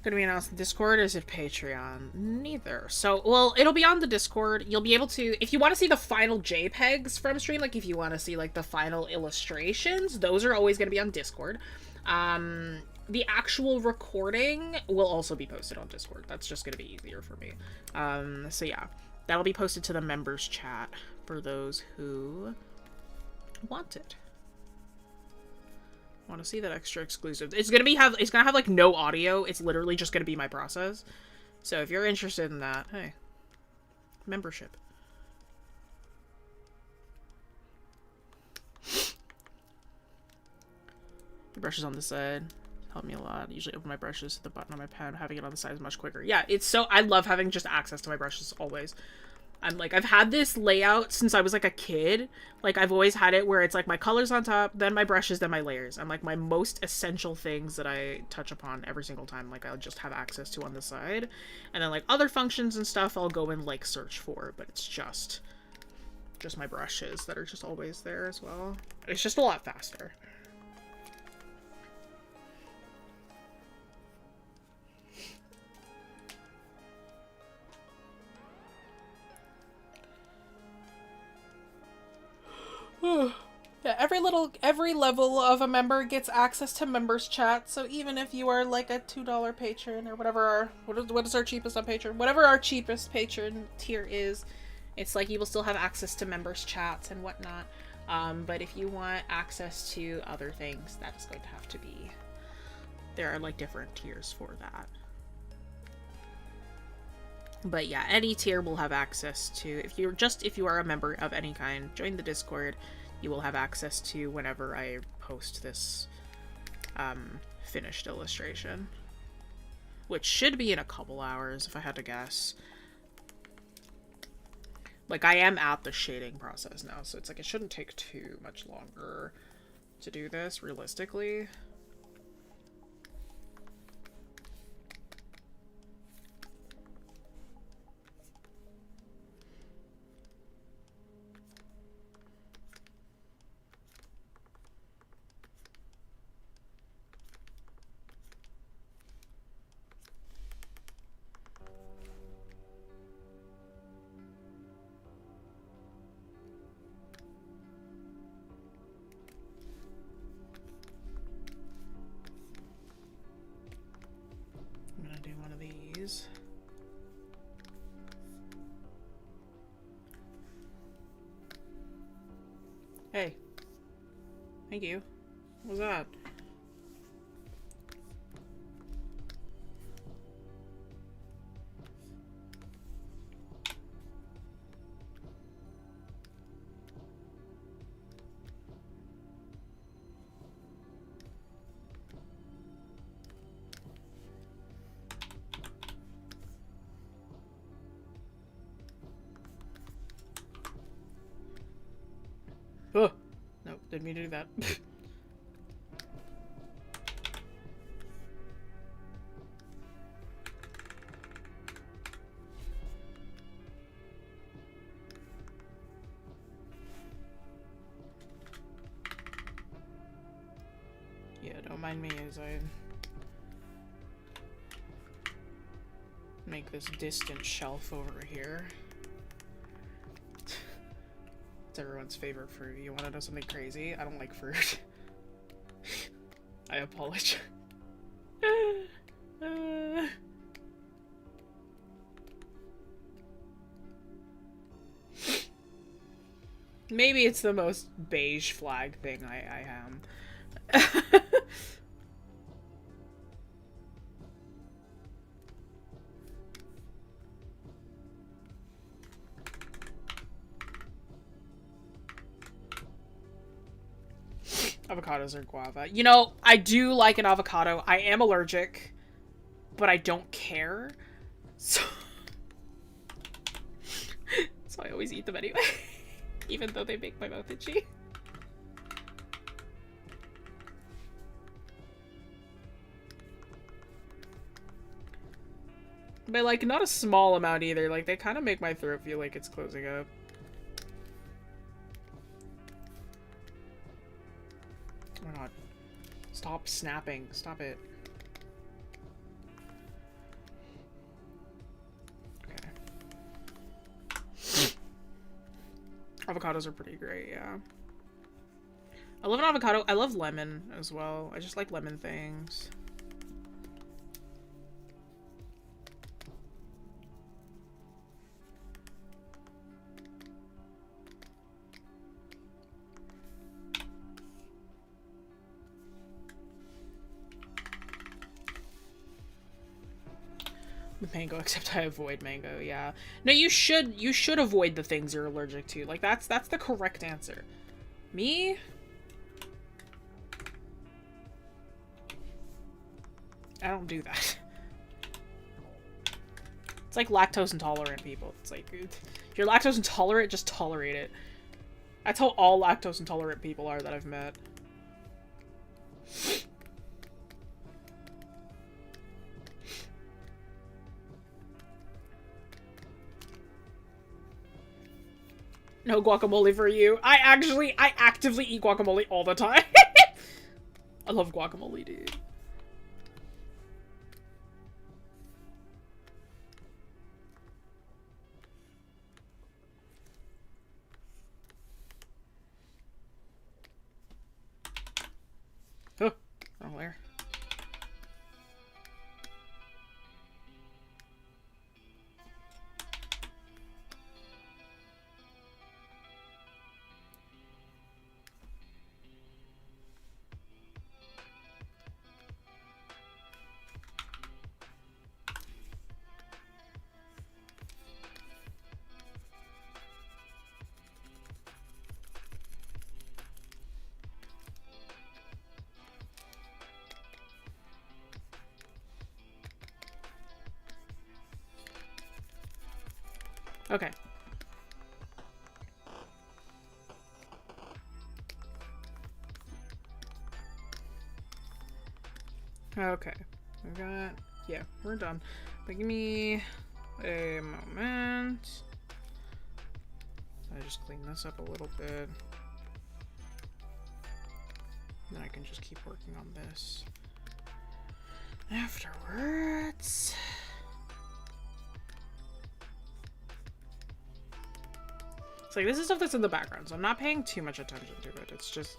Gonna be announced in Discord, or is it Patreon? Neither. So, well, it'll be on the Discord. You'll be able to, if you want to see the final JPEGs from stream, like if you want to see like the final illustrations, those are always gonna be on Discord. The actual recording will also be posted on Discord. That's just gonna be easier for me. So yeah, that'll be posted to the members chat for those who want it. Want to see that extra exclusive. It's gonna have like no audio. It's literally just gonna be my process. So if you're interested in that, hey, membership. The brushes on this side help me a lot. Usually open my brushes to the button on my pen. Having it on the side is much quicker. Yeah, it's so, I love having just access to my brushes always. I'm like, I've had this layout since I was like a kid. Like I've always had it where it's like my colors on top, then my brushes, then my layers. I'm like my most essential things that I touch upon every single time. Like I'll just have access to on the side. And then like other functions and stuff I'll go and like search for, but it's just my brushes that are just always there as well. It's just a lot faster. Yeah, every level of a member gets access to members chat. So even if you are like a $2 patron or whatever what is our cheapest on Patreon? Whatever our cheapest patron tier is, It's like you will still have access to members' chats and whatnot. But if you want access to other things, that is going to have to be... There are like different tiers for that. But yeah, any tier will have access to... If you are a member of any kind, join the Discord. You will have access to whenever I post this finished illustration. Which should be in a couple hours, if I had to guess. Like, I am at the shading process now, so it's like it shouldn't take too much longer to do this, realistically. Hey. Thank you. What was that? Oh! Nope, didn't mean to do that. Yeah, don't mind me as I make this distant shelf over here. It's everyone's favorite fruit. You want to know something crazy? I don't like fruit. I apologize. Maybe it's the most beige flag thing I am. Avocados or guava. You know, I do like an avocado. I am allergic, but I don't care. So, so I always eat them anyway, even though they make my mouth itchy. But like, not a small amount either. Like, they kind of make my throat feel like it's closing up. Oh my god. Stop snapping. Stop it. Okay. Avocados are pretty great, yeah. I love an avocado. I love lemon as well. I just like lemon things. Mango, except I avoid mango, yeah. No, you should avoid the things you're allergic to. Like, that's the correct answer. Me? I don't do that. It's like lactose intolerant people. It's like, if you're lactose intolerant, just tolerate it. That's how all lactose intolerant people are that I've met. No guacamole for you. I actively eat guacamole all the time. I love guacamole, dude. Oh, wrong layer. Okay. Okay. We got... Yeah, we're done. But give me a moment. I just clean this up a little bit. Then I can just keep working on this afterwards. It's like, this is stuff that's in the background, so I'm not paying too much attention to it. It's just...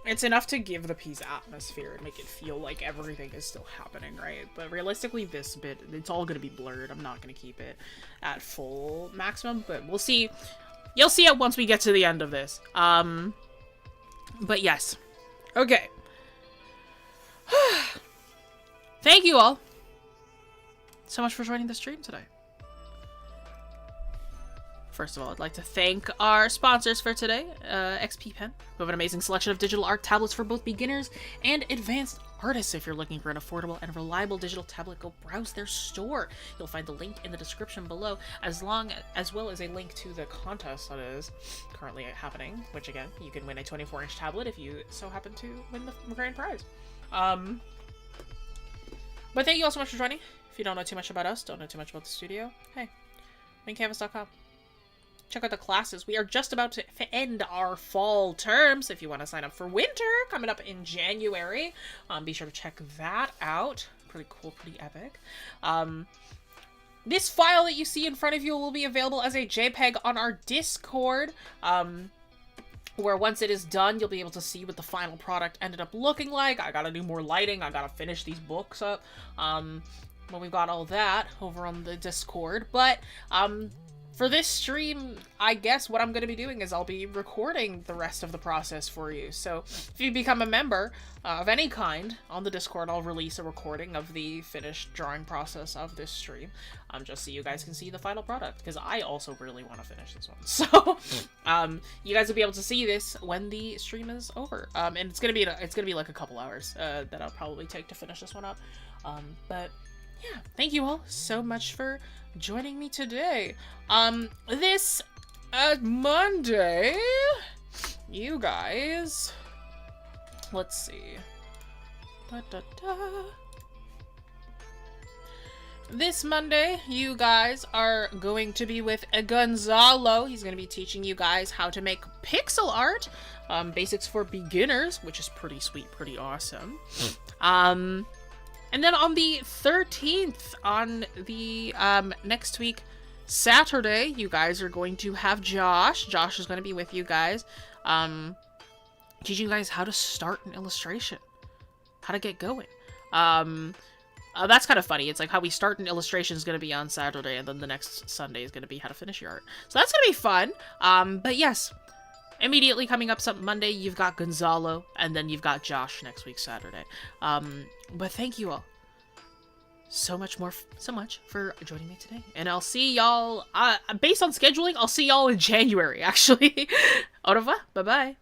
It's enough to give the piece atmosphere and make it feel like everything is still happening, right? But realistically, this bit, it's all going to be blurred. I'm not going to keep it at full maximum, but we'll see. You'll see it once we get to the end of this. But yes. Okay. Thank you all so much for joining the stream today. First of all, I'd like to thank our sponsors for today, XPPen. We have an amazing selection of digital art tablets for both beginners and advanced artists. If you're looking for an affordable and reliable digital tablet, go browse their store. You'll find the link in the description below, as well as a link to the contest that is currently happening, which again, you can win a 24-inch tablet if you so happen to win the grand prize. But thank you all so much for joining. If you don't know too much about us, don't know too much about the studio, hey, maincanvas.com. Check out the classes. We are just about to end our fall terms. If you want to sign up for winter, coming up in January, be sure to check that out. Pretty cool, pretty epic. This file that you see in front of you will be available as a JPEG on our Discord, where once it is done, you'll be able to see what the final product ended up looking like. I gotta do more lighting. I gotta finish these books up. Well, we've got all that over on the Discord, but, for this stream, I guess what I'm going to be doing is I'll be recording the rest of the process for you. So if you become a member of any kind on the Discord, I'll release a recording of the finished drawing process of this stream, just so you guys can see the final product, because I also really want to finish this one. So you guys will be able to see this when the stream is over, and it's gonna be like a couple hours that I'll probably take to finish this one up. But yeah, thank you all so much for joining me today. This Monday, you guys, let's see. This Monday, you guys are going to be with Gonzalo. He's going to be teaching you guys how to make pixel art, basics for beginners, which is pretty sweet, pretty awesome. And then on the 13th, on the next week, Saturday, you guys are going to have Josh. Josh is going to be with you guys, teaching you guys how to start an illustration, how to get going. That's kind of funny. It's like how we start an illustration is going to be on Saturday, and then the next Sunday is going to be how to finish your art. So that's going to be fun. But yes, immediately coming up Monday, you've got Gonzalo, and then you've got Josh next week, Saturday. But thank you all so much for joining me today. And I'll see y'all, based on scheduling, I'll see y'all in January, actually. Au revoir. Bye-bye.